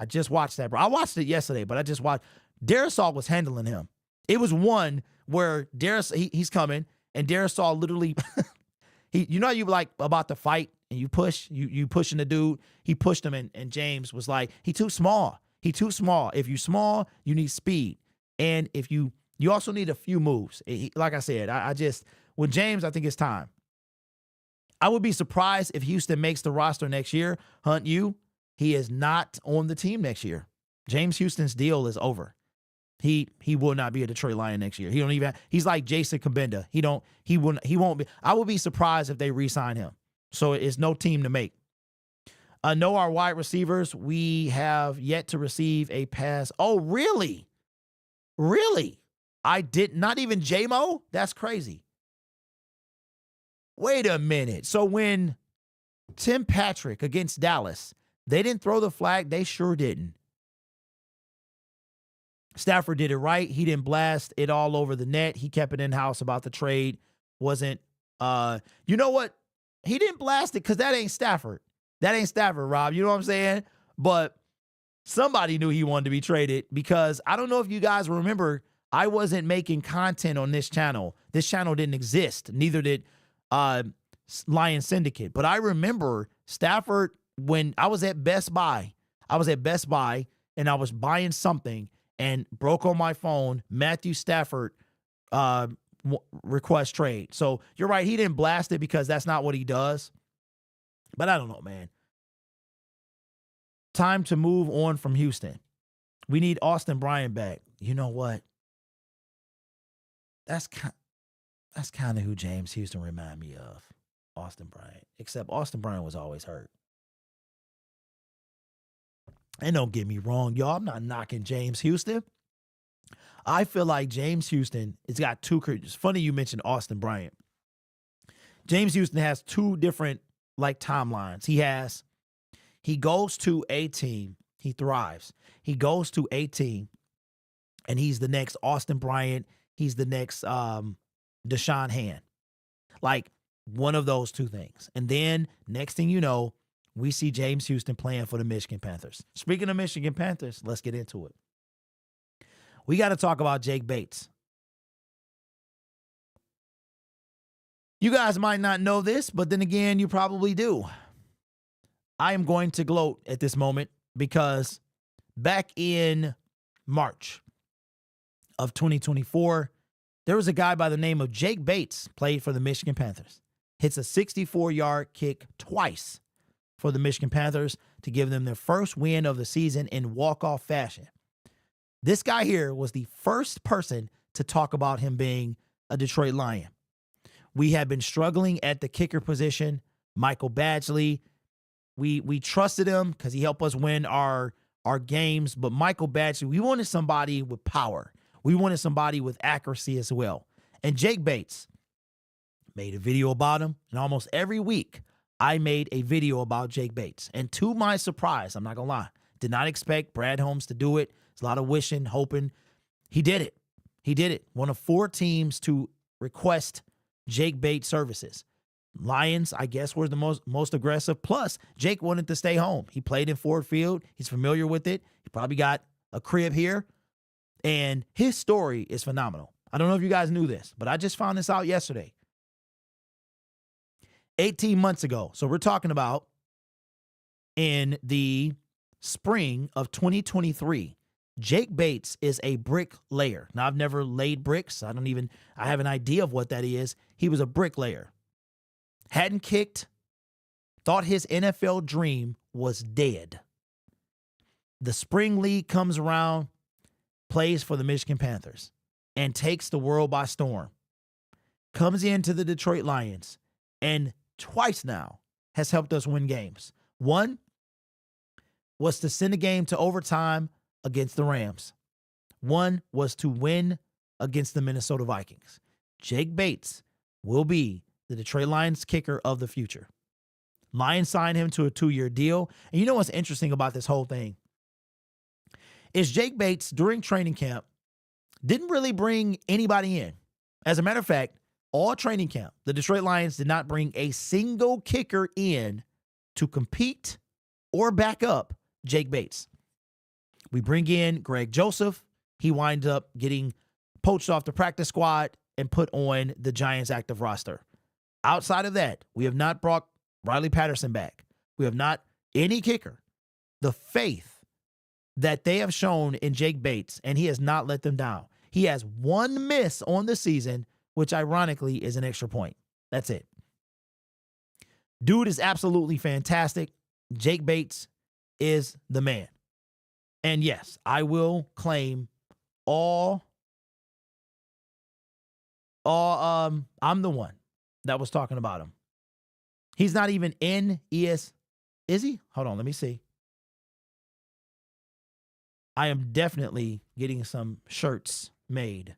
I just watched that, bro. I watched it yesterday, but I just watched. Darisaw was handling him. It was one where he's coming, and Darisaw literally, you like about to fight, and you pushing the dude. He pushed him, and James was like, he too small. If you small, you need speed, and if you also need a few moves. Like I said, I just with James, I think it's time. I would be surprised if Houston makes the roster next year. Hunt, he is not on the team next year. James Houston's deal is over. He will not be a Detroit Lion next year. He don't even. He's like Jason Kabenda. He won't be. I will be surprised if they re-sign him. So it's no team to make. Know our wide receivers. We have yet to receive a pass. Oh, really? Really? I did not even J-Mo? That's crazy. Wait a minute. So when Tim Patrick against Dallas, they didn't throw the flag. They sure didn't. Stafford did it right. He didn't blast it all over the net. He kept it in-house about the trade. Wasn't, you know what? He didn't blast it because that ain't Stafford. That ain't Stafford, Rob. You know what I'm saying? But somebody knew he wanted to be traded because I don't know if you guys remember, I wasn't making content on this channel. This channel didn't exist. Neither did Lion Syndicate. But I remember Stafford when I was at Best Buy. I was at Best Buy and I was buying something and broke on my phone Matthew Stafford request trade. So you're right. He didn't blast it because that's not what he does. But I don't know, man. Time to move on from Houston. We need Austin Bryant back. You know what? That's kind of who James Houston remind me of. Austin Bryant. Except Austin Bryant was always hurt. And don't get me wrong, y'all. I'm not knocking James Houston. I feel like James Houston, it's got two. It's funny you mentioned Austin Bryant. James Houston has two different timelines. He goes to a team, he thrives. He goes to a team, and he's the next Austin Bryant. He's the next Deshaun Hand. Like one of those two things. And then next thing you know, we see James Houston playing for the Michigan Panthers. Speaking of Michigan Panthers, let's get into it. We got to talk about Jake Bates. You guys might not know this, but then again, you probably do. I am going to gloat at this moment because back in March of 2024, there was a guy by the name of Jake Bates, played for the Michigan Panthers. Hits a 64-yard kick twice for the Michigan Panthers to give them their first win of the season in walk-off fashion. This guy here was the first person to talk about him being a Detroit Lion. We had been struggling at the kicker position. Michael Badgley, we trusted him because he helped us win our games. But Michael Badgley, we wanted somebody with power. We wanted somebody with accuracy as well. And Jake Bates made a video about him. And almost every week, I made a video about Jake Bates. And to my surprise, I'm not going to lie, did not expect Brad Holmes to do it. It's a lot of wishing, hoping. He did it. He did it. One of 4 teams to request Jake Bates services. Lions, I guess, were the most aggressive. Plus, Jake wanted to stay home. He played in Ford Field. He's familiar with it. He probably got a crib here. And his story is phenomenal. I don't know if you guys knew this, but I just found this out yesterday. 18 months ago. So we're talking about in the spring of 2023. Jake Bates is a bricklayer. Now, I've never laid bricks. I have an idea of what that is. He was a bricklayer. Hadn't kicked. Thought his NFL dream was dead. The spring league comes around, plays for the Michigan Panthers, and takes the world by storm. Comes into the Detroit Lions, and twice now has helped us win games. One was to send a game to overtime against the Rams. One was to win against the Minnesota Vikings. Jake Bates will be the Detroit Lions kicker of the future. Lions signed him to a 2-year deal. And you know what's interesting about this whole thing? Is Jake Bates, during training camp, didn't really bring anybody in. As a matter of fact, all training camp, the Detroit Lions did not bring a single kicker in to compete or back up Jake Bates. We bring in Greg Joseph. He winds up getting poached off the practice squad and put on the Giants active roster. Outside of that, we have not brought Riley Patterson back. We have not any kicker. The faith that they have shown in Jake Bates, and he has not let them down. He has 1 miss on the season, which ironically is an extra point. That's it. Dude is absolutely fantastic. Jake Bates is the man. And yes, I will claim I'm the one that was talking about him. He's not even in ES. Is he? Hold on, let me see. I am definitely getting some shirts made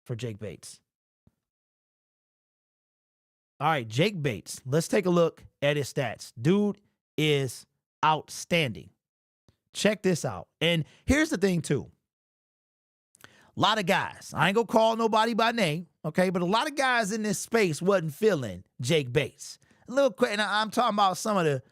for Jake Bates. All right, Jake Bates. Let's take a look at his stats. Dude is outstanding. Check this out. And here's the thing, too. A lot of guys, I ain't going to call nobody by name, okay? But a lot of guys in this space wasn't feeling Jake Bates. A little quick, and I'm talking about some of the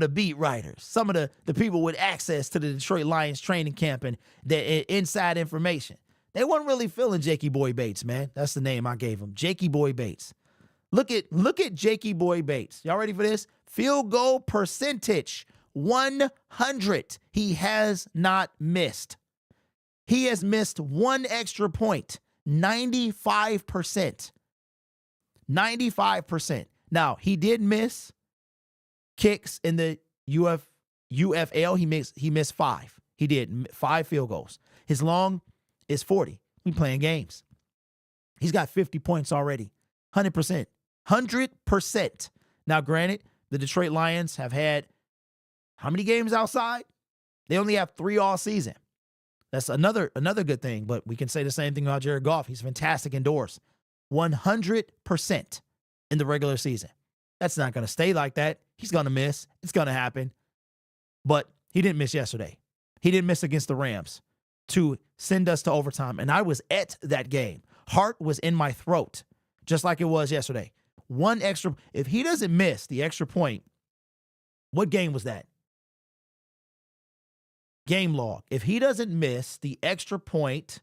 beat writers, some of the people with access to the Detroit Lions training camp and the inside information. They weren't really feeling Jakey Boy Bates, man. That's the name I gave him, Jakey Boy Bates. Look at Jakey Boy Bates. Y'all ready for this? Field goal percentage, 100. He has not missed. He has missed one extra point, 95%. 95%. Now, he did miss kicks in the UFL. He missed 5. He did 5 field goals. His long is 40. We playing games. He's got 50 points already. 100%. 100%. Now, granted, the Detroit Lions have had how many games outside? They only have 3 all season. That's another good thing, but we can say the same thing about Jared Goff. He's fantastic indoors. 100% in the regular season. That's not going to stay like that. He's going to miss. It's going to happen. But he didn't miss yesterday. He didn't miss against the Rams to send us to overtime. And I was at that game. Heart was in my throat, just like it was yesterday. One extra. If he doesn't miss the extra point, what game was that? Game log. If he doesn't miss the extra point,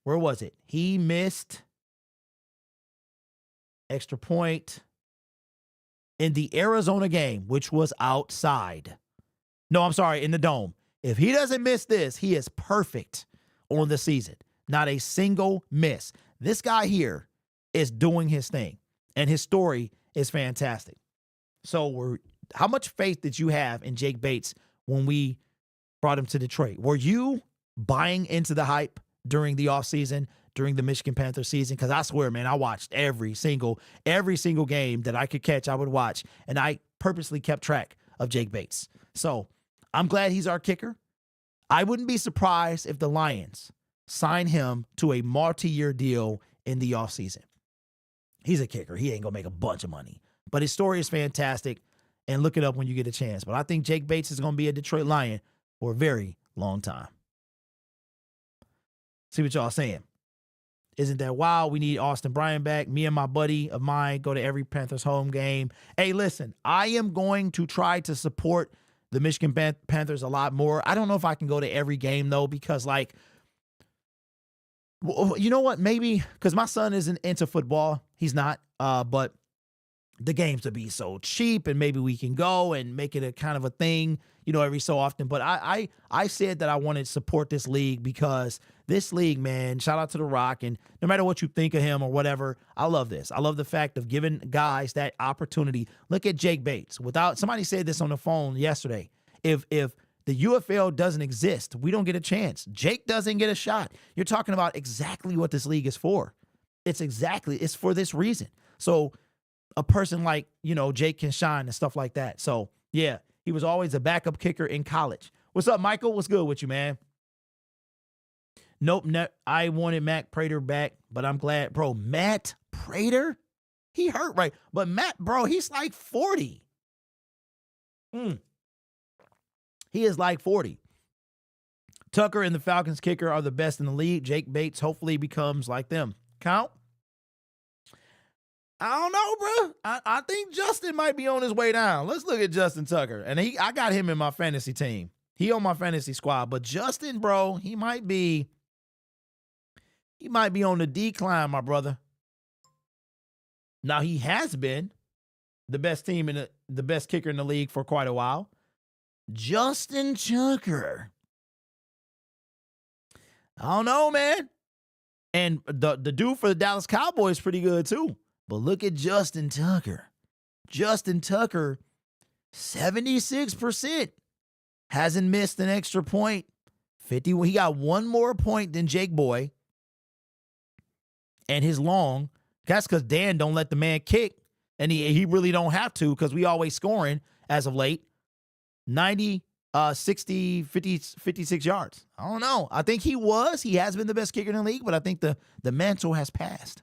where was it? He missed extra point in the Arizona game, which was outside. No, I'm sorry, in the Dome. If he doesn't miss this, he is perfect on the season. Not a single miss. This guy here is doing his thing, and his story is fantastic. So how much faith did you have in Jake Bates when we brought him to Detroit? Were you buying into the hype during the offseason, during the Michigan Panthers season? Because I swear, man, I watched every single game that I could catch, I would watch. And I purposely kept track of Jake Bates. So I'm glad he's our kicker. I wouldn't be surprised if the Lions sign him to a multi-year deal in the offseason. He's a kicker. He ain't going to make a bunch of money. But his story is fantastic. And look it up when you get a chance. But I think Jake Bates is going to be a Detroit Lion for a very long time. See what y'all saying. Isn't that wild? We need Austin Bryant back. Me and my buddy of mine go to every Panthers home game. Hey, listen, I am going to try to support the Michigan Panthers a lot more. I don't know if I can go to every game, though, because, you know what? Maybe because my son isn't into football. He's not. But the games would be so cheap, and maybe we can go and make it a kind of a thing, every so often. But I said that I wanted to support this league because this league, man, shout out to The Rock, and no matter what you think of him or whatever, I love this. I love the fact of giving guys that opportunity. Look at Jake Bates. Somebody said this on the phone yesterday. If the UFL doesn't exist, we don't get a chance. Jake doesn't get a shot. You're talking about exactly what this league is for. It's for this reason. So a person like, Jake can shine and stuff like that. So, yeah, he was always a backup kicker in college. What's up, Michael? What's good with you, man? Nope, I wanted Matt Prater back, but I'm glad. Bro, Matt Prater? He hurt, right? But Matt, bro, he's like 40. He is like 40. Tucker and the Falcons kicker are the best in the league. Jake Bates hopefully becomes like them. Count? I don't know, bro. I think Justin might be on his way down. Let's look at Justin Tucker. And I got him in my fantasy team. He on my fantasy squad. But Justin, bro, he might be on the decline, my brother. Now, he has been the best team in the best kicker in the league for quite a while. Justin Tucker. I don't know, man. And the dude for the Dallas Cowboys is pretty good, too. But look at Justin Tucker. Justin Tucker, 76%. Hasn't missed an extra point. 51. He got one more point than Jake Boy. And his long, that's because Dan don't let the man kick. And he really don't have to because we always scoring as of late. 90, 60, 50, 56 yards. I don't know. I think he has been the best kicker in the league, but I think the mantle has passed.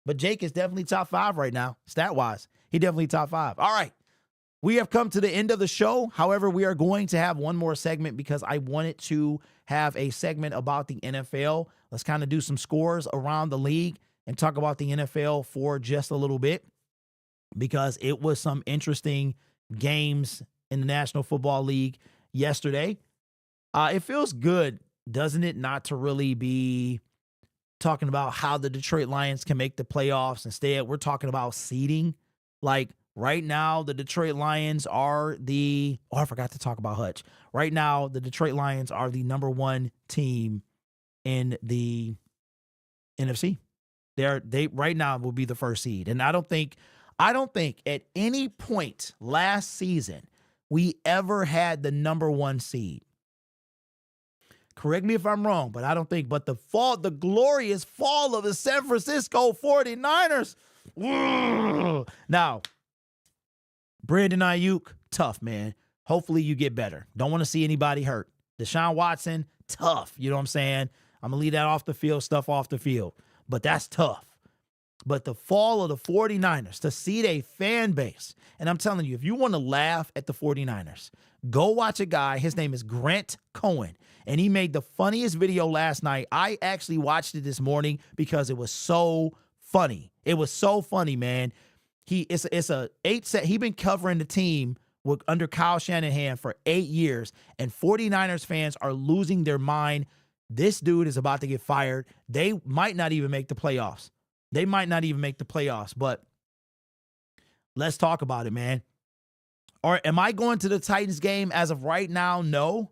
But Jake is definitely top 5 right now, stat-wise. He definitely top 5. All right. We have come to the end of the show. However, we are going to have one more segment because I wanted to have a segment about the NFL. Let's kind of do some scores around the league and talk about the NFL for just a little bit because it was some interesting games in the National Football League yesterday. It feels good, doesn't it, not to really be talking about how the Detroit Lions can make the playoffs. Instead, we're talking about seeding. Like right now, the Detroit Lions are I forgot to talk about Hutch. Right now, the Detroit Lions are the number 1 team in the NFC. They right now will be the first seed. And I don't think at any point last season we ever had the number 1 seed. Correct me if I'm wrong, but I don't think. But the glorious fall of the San Francisco 49ers. Now, Brandon Ayuk, tough, man. Hopefully you get better. Don't want to see anybody hurt. Deshaun Watson, tough. You know what I'm saying? I'm going to leave that off the field, stuff off the field. But that's tough. But the fall of the 49ers, to seed a fan base. And I'm telling you, if you want to laugh at the 49ers, go watch a guy. His name is Grant Cohen. And he made the funniest video last night. I actually watched it this morning because it was so funny. It was so funny, man. It's a 8 set. He's been covering the team under Kyle Shanahan for 8 years. And 49ers fans are losing their mind. This dude is about to get fired. They might not even make the playoffs. But let's talk about it, man. Or am I going to the Titans game as of right now? No.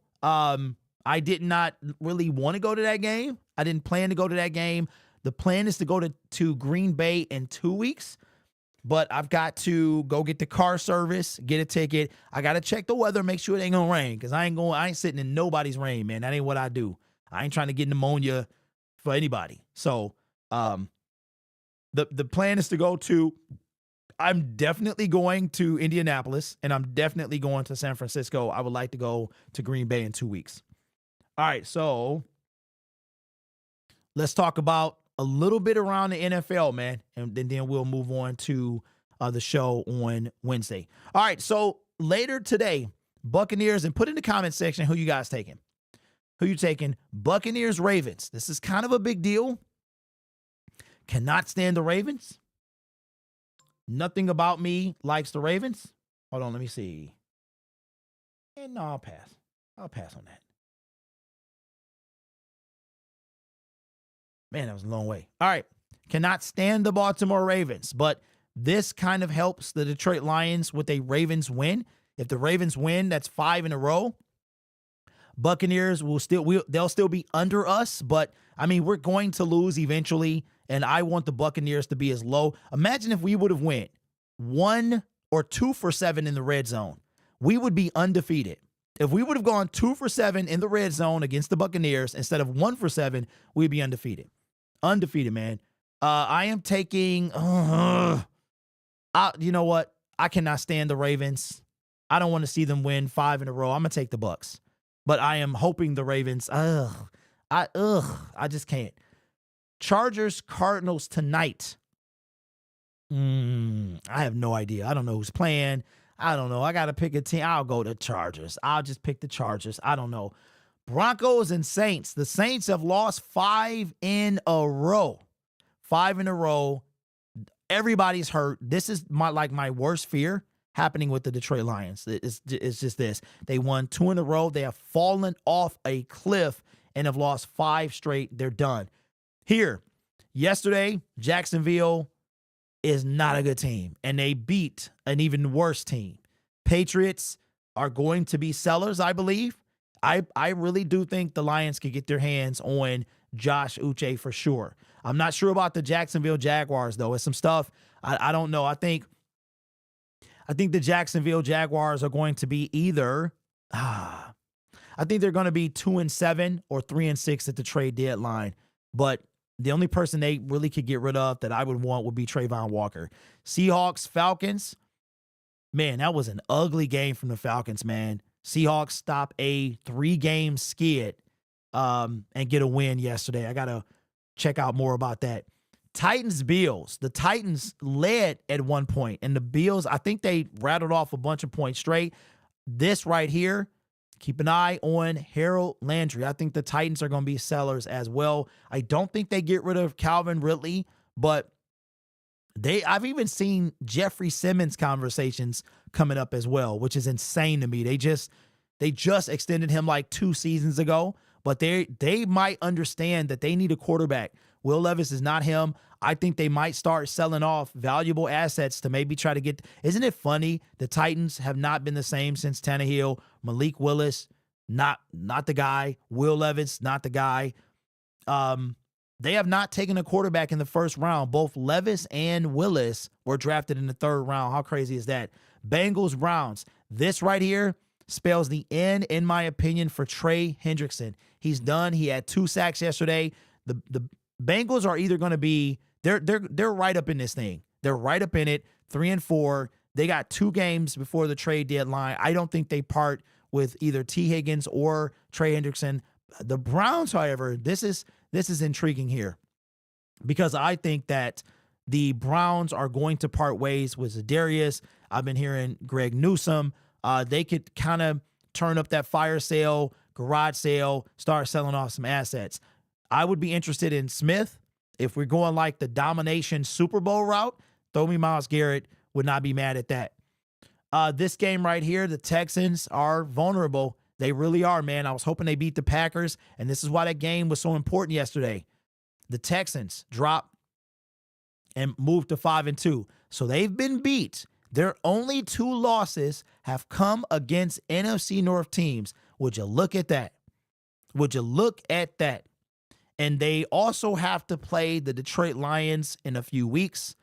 I did not really want to go to that game. I didn't plan to go to that game. The plan is to go to Green Bay in 2 weeks. But I've got to go get the car service, get a ticket. I got to check the weather, make sure it ain't going to rain. Because I ain't sitting in nobody's rain, man. That ain't what I do. I ain't trying to get pneumonia for anybody. So, the plan is to go to, I'm definitely going to Indianapolis, and I'm definitely going to San Francisco. I would like to go to Green Bay in 2 weeks. All right, so let's talk about a little bit around the NFL, man, and then we'll move on to the show on Wednesday. All right, so later today, Buccaneers, and put in the comment section who you guys taking. Who you taking? Buccaneers, Ravens. This is kind of a big deal. Cannot stand the Ravens. Nothing about me likes the Ravens. Hold on, let me see. And no, I'll pass. I'll pass on that. Man, that was a long way. All right. Cannot stand the Baltimore Ravens, but this kind of helps the Detroit Lions with a Ravens win. If the Ravens win, that's 5 in a row. Buccaneers they'll still be under us, but I mean, we're going to lose eventually, and I want the Buccaneers to be as low. Imagine if we would have went 1 or 2 for 7 in the red zone. We would be undefeated. If we would have gone 2 for 7 in the red zone against the Buccaneers instead of 1 for 7, we'd be undefeated. Undefeated, man. I am taking, you know what? I cannot stand the Ravens. I don't want to see them win 5 in a row. I'm going to take the Bucs. But I am hoping the Ravens, I just can't. Chargers, Cardinals tonight. I have no idea. I don't know who's playing. I don't know. I got to pick a team. I'll go to Chargers. I'll just pick the Chargers. I don't know. Broncos and Saints. The Saints have lost 5 in a row. 5 in a row. Everybody's hurt. This is my worst fear happening with the Detroit Lions. It's just this. They won 2 in a row. They have fallen off a cliff and have lost 5 straight. They're done. Here, yesterday, Jacksonville is not a good team, and they beat an even worse team. Patriots are going to be sellers, I believe. I really do think the Lions could get their hands on Josh Uche for sure. I'm not sure about the Jacksonville Jaguars, though. It's some stuff I don't know. I think the Jacksonville Jaguars are going to be either I think they're going to be 2-7 or 3-6 at the trade deadline. But the only person they really could get rid of that I would want would be Trayvon Walker. Seahawks, Falcons. Man, that was an ugly game from the Falcons, man. Seahawks stop a 3-game skid and get a win yesterday. I got to check out more about that. Titans, Bills. The Titans led at one point, and the Bills, I think they rattled off a bunch of points straight. This right here, keep an eye on Harold Landry. I think the Titans are going to be sellers as well. I don't think they get rid of Calvin Ridley, but I've even seen Jeffrey Simmons conversations coming up as well, which is insane to me. They just extended him like 2 seasons ago, but they might understand that they need a quarterback. Will Levis is not him. I think they might start selling off valuable assets to maybe try to get. Isn't it funny? The Titans have not been the same since Tannehill. Malik Willis, not the guy. Will Levis, not the guy. They have not taken a quarterback in the first round. Both Levis and Willis were drafted in the 3rd round. How crazy is that? Bengals, Browns. This right here spells the end, in my opinion, for Trey Hendrickson. He's done. He had 2 sacks yesterday. The Bengals are either going to be they're right up in this thing. They're right up in it. 3-4. They got 2 games before the trade deadline. I don't think they part with either T. Higgins or Trey Hendrickson. The Browns, however, this is intriguing here because I think that the Browns are going to part ways with Za'Darius. I've been hearing Greg Newsome. They could kind of turn up that fire sale, garage sale, start selling off some assets. I would be interested in Smith. If we're going like the domination Super Bowl route, throw me Myles Garrett. Would not be mad at that. This game right here, the Texans are vulnerable. They really are, man. I was hoping they beat the Packers, and this is why that game was so important yesterday. The Texans dropped and moved to 5-2. So they've been beat. Their only 2 losses have come against NFC North teams. Would you look at that? Would you look at that? And they also have to play the Detroit Lions in a few weeks.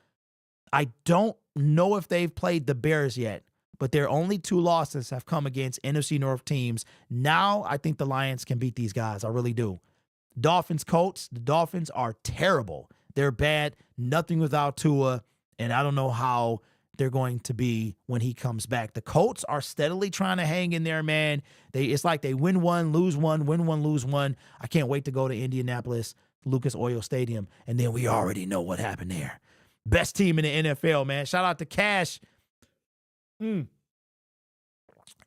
I don't know if they've played the Bears yet, but their only 2 losses have come against NFC North teams. Now I think the Lions can beat these guys. I really do. Dolphins, Colts. The Dolphins are terrible. They're bad. Nothing without Tua, and I don't know how they're going to be when he comes back. The Colts are steadily trying to hang in there, man. It's like they win one, lose one, win one, lose one. I can't wait to go to Indianapolis, Lucas Oil Stadium, and then we already know what happened there. Best team in the NFL, man. Shout out to Cash.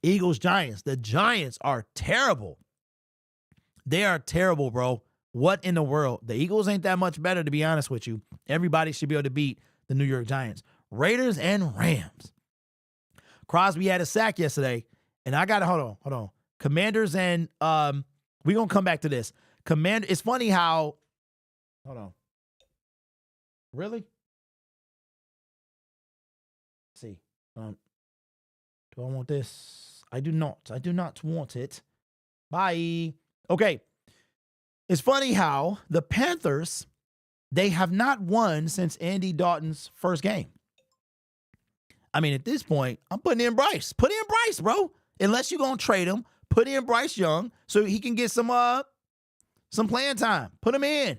Eagles, Giants. The Giants are terrible. They are terrible, bro. What in the world? The Eagles ain't that much better, to be honest with you. Everybody should be able to beat the New York Giants. Raiders and Rams. Crosby had a sack yesterday, and I got to hold on. Commanders and we're going to come back to this. It's funny how hold on. Really? Let's see. Do I want this? I do not. I do not want it. Bye. Okay. It's funny how the Panthers, they have not won since Andy Dalton's first game. I mean, at this point, I'm putting in Bryce. Put in Bryce, bro. Unless you're going to trade him, put in Bryce Young so he can get some playing time. Put him in.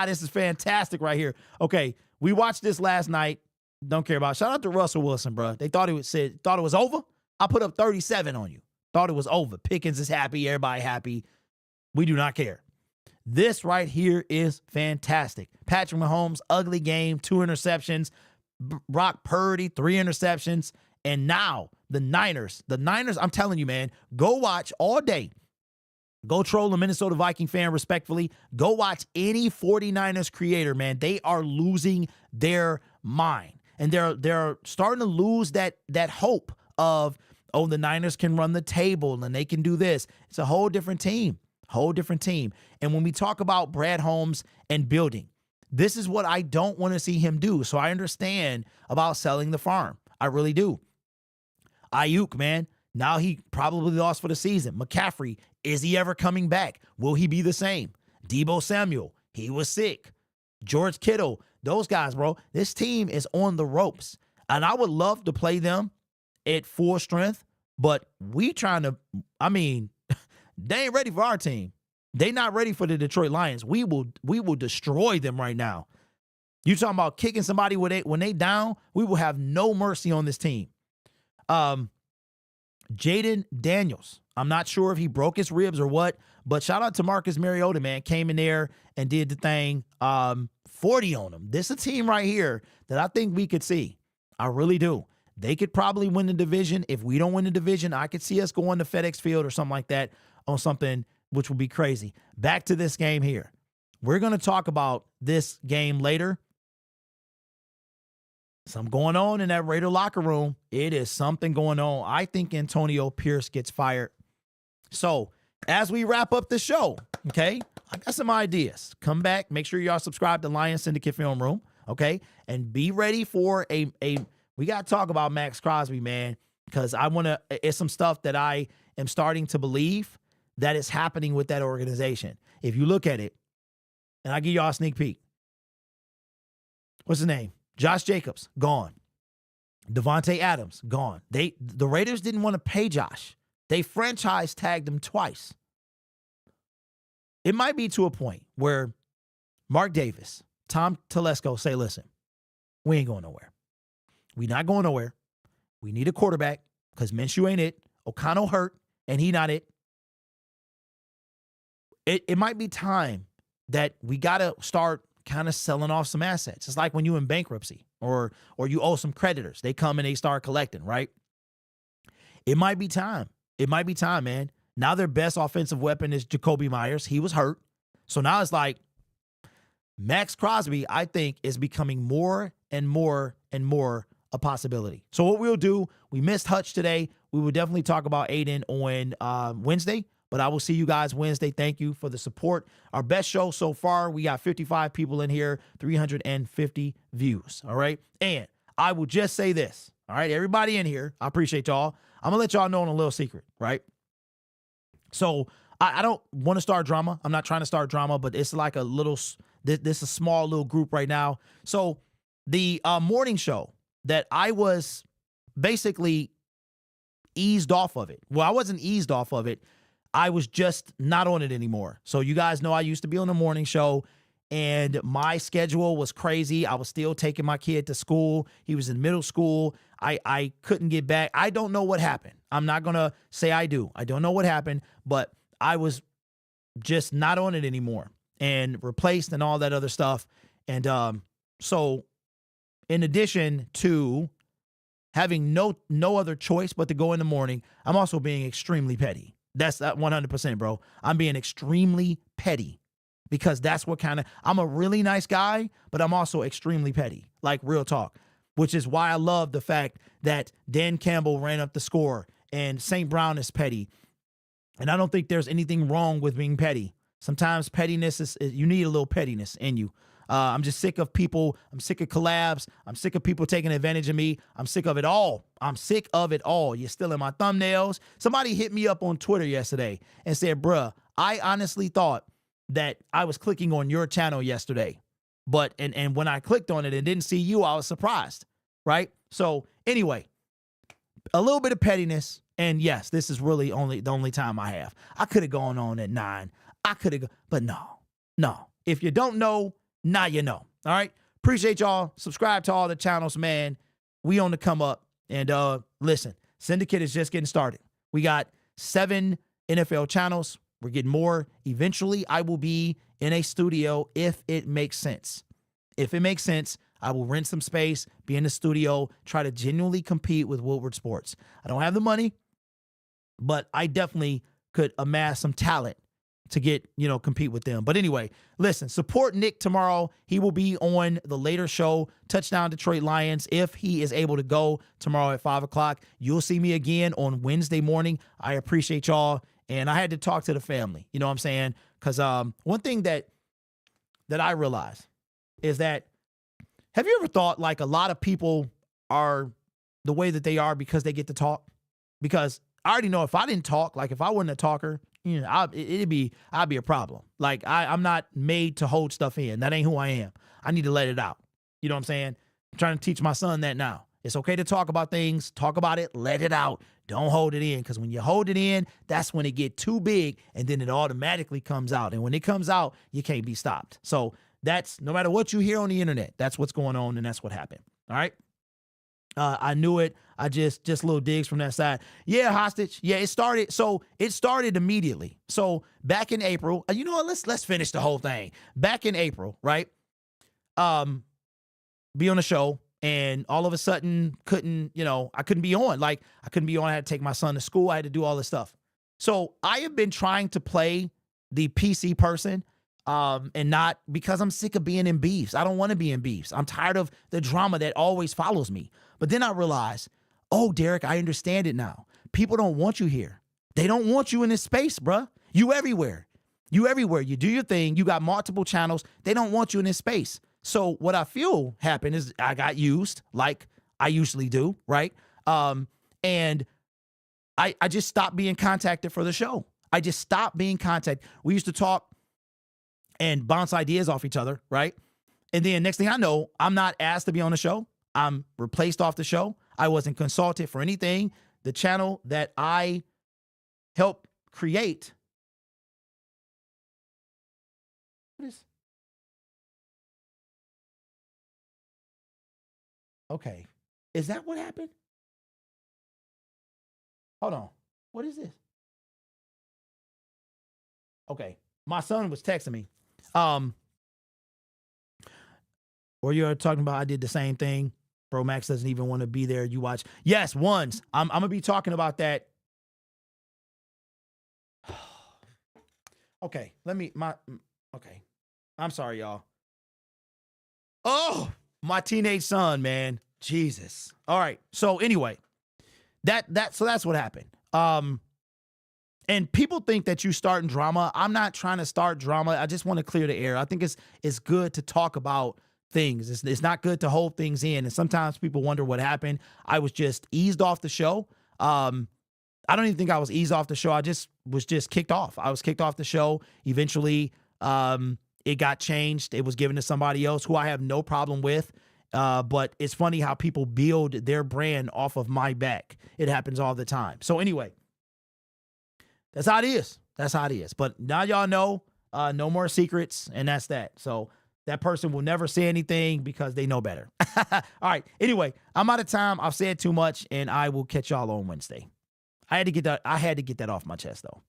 This is fantastic right here. Okay, we watched this last night. Don't care about it. Shout out to Russell Wilson, bro. They thought it was over. I put up 37 on you. Thought it was over. Pickens is happy. Everybody happy. We do not care. This right here is fantastic. Patrick Mahomes, ugly game, 2 interceptions. Brock Purdy, 3 interceptions. And now the Niners, I'm telling you, man, go watch all day. Go troll a Minnesota Viking fan respectfully. Go watch any 49ers creator, man. They are losing their mind. And they're starting to lose that hope of, oh, the Niners can run the table and they can do this. It's a whole different team. And when we talk about Brad Holmes and building, this is what I don't want to see him do. So I understand about selling the farm. I really do. Ayuk, man, now he probably lost for the season. McCaffrey, is he ever coming back? Will he be the same? Deebo Samuel, he was sick. George Kittle, those guys, bro. This team is on the ropes. And I would love to play them at full strength, But we trying to, I mean, they ain't ready for our team. They not ready for the Detroit Lions. We will destroy them right now. You talking about kicking somebody when they down? We will have no mercy on this team. Jaden Daniels. I'm not sure if he broke his ribs or what, but shout out to Marcus Mariota, man. Came in there and did the thing. 40 on them. This is a team right here that I think we could see. I really do. They could probably win the division. If we don't win the division, I could see us going to FedEx Field or something like that on something which would be crazy. Back to this game here. We're going to talk about this game later. Something going on in that Raider locker room. It is something going on. I think Antonio Pierce gets fired. So as we wrap up the show, okay, I got some ideas. Come back. Make sure y'all subscribe to Lion Syndicate Film Room, okay? And be ready for we got to talk about Max Crosby, man, because it's some stuff that I am starting to believe that is happening with that organization. If you look at it, and I give y'all a sneak peek. What's his name? Josh Jacobs, gone. Devontae Adams, gone. The Raiders didn't want to pay Josh. They franchise tagged him twice. It might be to a point where Mark Davis, Tom Telesco say, listen, we ain't going nowhere. We not going nowhere. We need a quarterback because Minshew ain't it. O'Connell hurt, and he not it. It might be time that we got to start kind of selling off some assets. It's like when you in bankruptcy or you owe some creditors. They come and they start collecting, right? It might be time. It might be time, man. Now their best offensive weapon is Jacoby Myers. He was hurt. So now it's like Max Crosby, I think, is becoming more and more and more a possibility. So what we'll do, we missed Hutch today. We will definitely talk about Aiden on Wednesday. But I will see you guys Wednesday. Thank you for the support. Our best show so far. We got 55 people in here, 350 views. All right. And I will just say this. All right. Everybody in here, I appreciate y'all. I'm going to let y'all know on a little secret. Right. So I don't want to start drama. I'm not trying to start drama, but it's like a little, this is a small little group right now. So the morning show that I was basically eased off of it. Well, I wasn't eased off of it. I was just not on it anymore. So you guys know I used to be on the morning show, and my schedule was crazy. I was still taking my kid to school. He was in middle school. I couldn't get back. I don't know what happened. I'm not going to say I do. I don't know what happened, but I was just not on it anymore and replaced and all that other stuff. And so in addition to having no other choice but to go in the morning, I'm also being extremely petty. That's 100%, bro. I'm being extremely petty because that's what I'm a really nice guy, but I'm also extremely petty, like real talk, which is why I love the fact that Dan Campbell ran up the score and St. Brown is petty. And I don't think there's anything wrong with being petty. Sometimes pettiness is you need a little pettiness in you. I'm just sick of people. I'm sick of collabs. I'm sick of people taking advantage of me. I'm sick of it all. I'm sick of it all. You're stealing my thumbnails. Somebody hit me up on Twitter yesterday and said, bruh, I honestly thought that I was clicking on your channel yesterday. But, and when I clicked on it and didn't see you, I was surprised, right? So anyway, a little bit of pettiness. And yes, this is really the only time I have. I could have gone on at 9. I could have, but no. If you don't know, now you know. All right. Appreciate y'all. Subscribe to all the channels, man. We on the come up. And listen, Syndicate is just getting started. We got 7 NFL channels. We're getting more. Eventually, I will be in a studio if it makes sense. If it makes sense, I will rent some space, be in the studio, try to genuinely compete with Woodward Sports. I don't have the money, but I definitely could amass some talent to get, compete with them. But anyway, listen, support Nick tomorrow. He will be on the later show, Touchdown Detroit Lions, if he is able to go tomorrow at 5 o'clock. You'll see me again on Wednesday morning. I appreciate y'all. And I had to talk to the family, you know what I'm saying? Because one thing that I realized is that, have you ever thought like a lot of people are the way that they are because they get to talk? Because I already know if I didn't talk, like if I wasn't a talker, I'd be a problem. Like I'm not made to hold stuff in. That ain't who I am. I need to let it out. You know what I'm saying? I'm trying to teach my son that now. It's okay to talk about things. Talk about it. Let it out. Don't hold it in, because when you hold it in, that's when it get too big, and then it automatically comes out. And when it comes out, you can't be stopped. So that's, no matter what you hear on the internet, that's what's going on, and that's what happened. All right? I knew it. I just little digs from that side. Yeah, hostage. Yeah, it started. So it started immediately. So back in April, you know what? Let's finish the whole thing. Back in April, right? Be on the show, and all of a sudden I couldn't be on. Like, I couldn't be on. I had to take my son to school. I had to do all this stuff. So I have been trying to play the PC person, and not, because I'm sick of being in beefs. I don't want to be in beefs. I'm tired of the drama that always follows me. But then I realized, oh, Derek, I understand it now. People don't want you here. They don't want you in this space, bruh. You everywhere. You everywhere. You do your thing. You got multiple channels. They don't want you in this space. So what I feel happened is I got used, like I usually do, right? And I just stopped being contacted for the show. I just stopped being contacted. We used to talk and bounce ideas off each other, right? And then next thing I know, I'm not asked to be on the show. I'm replaced off the show. I wasn't consulted for anything. The channel that I helped create. What is? Okay. Is that what happened? Hold on. What is this? Okay. My son was texting me. Or you're talking about I did the same thing. Bro Max doesn't even want to be there. You watch. Yes, ones. I'm going to be talking about that. Okay. Okay. I'm sorry, y'all. Oh, my teenage son, man. Jesus. All right. So anyway, so that's what happened. And people think that you starting drama. I'm not trying to start drama. I just want to clear the air. I think it's good to talk about things. It's not good to hold things in. And sometimes people wonder what happened. I was just eased off the show. I don't even think I was eased off the show. I just was kicked off. I was kicked off the show. Eventually, it got changed. It was given to somebody else who I have no problem with. But it's funny how people build their brand off of my back. It happens all the time. So anyway, that's how it is. That's how it is. But now y'all know, no more secrets, and that's that. So that person will never say anything because they know better. All right. Anyway, I'm out of time. I've said too much, and I will catch y'all on Wednesday. I had to get that off my chest, though.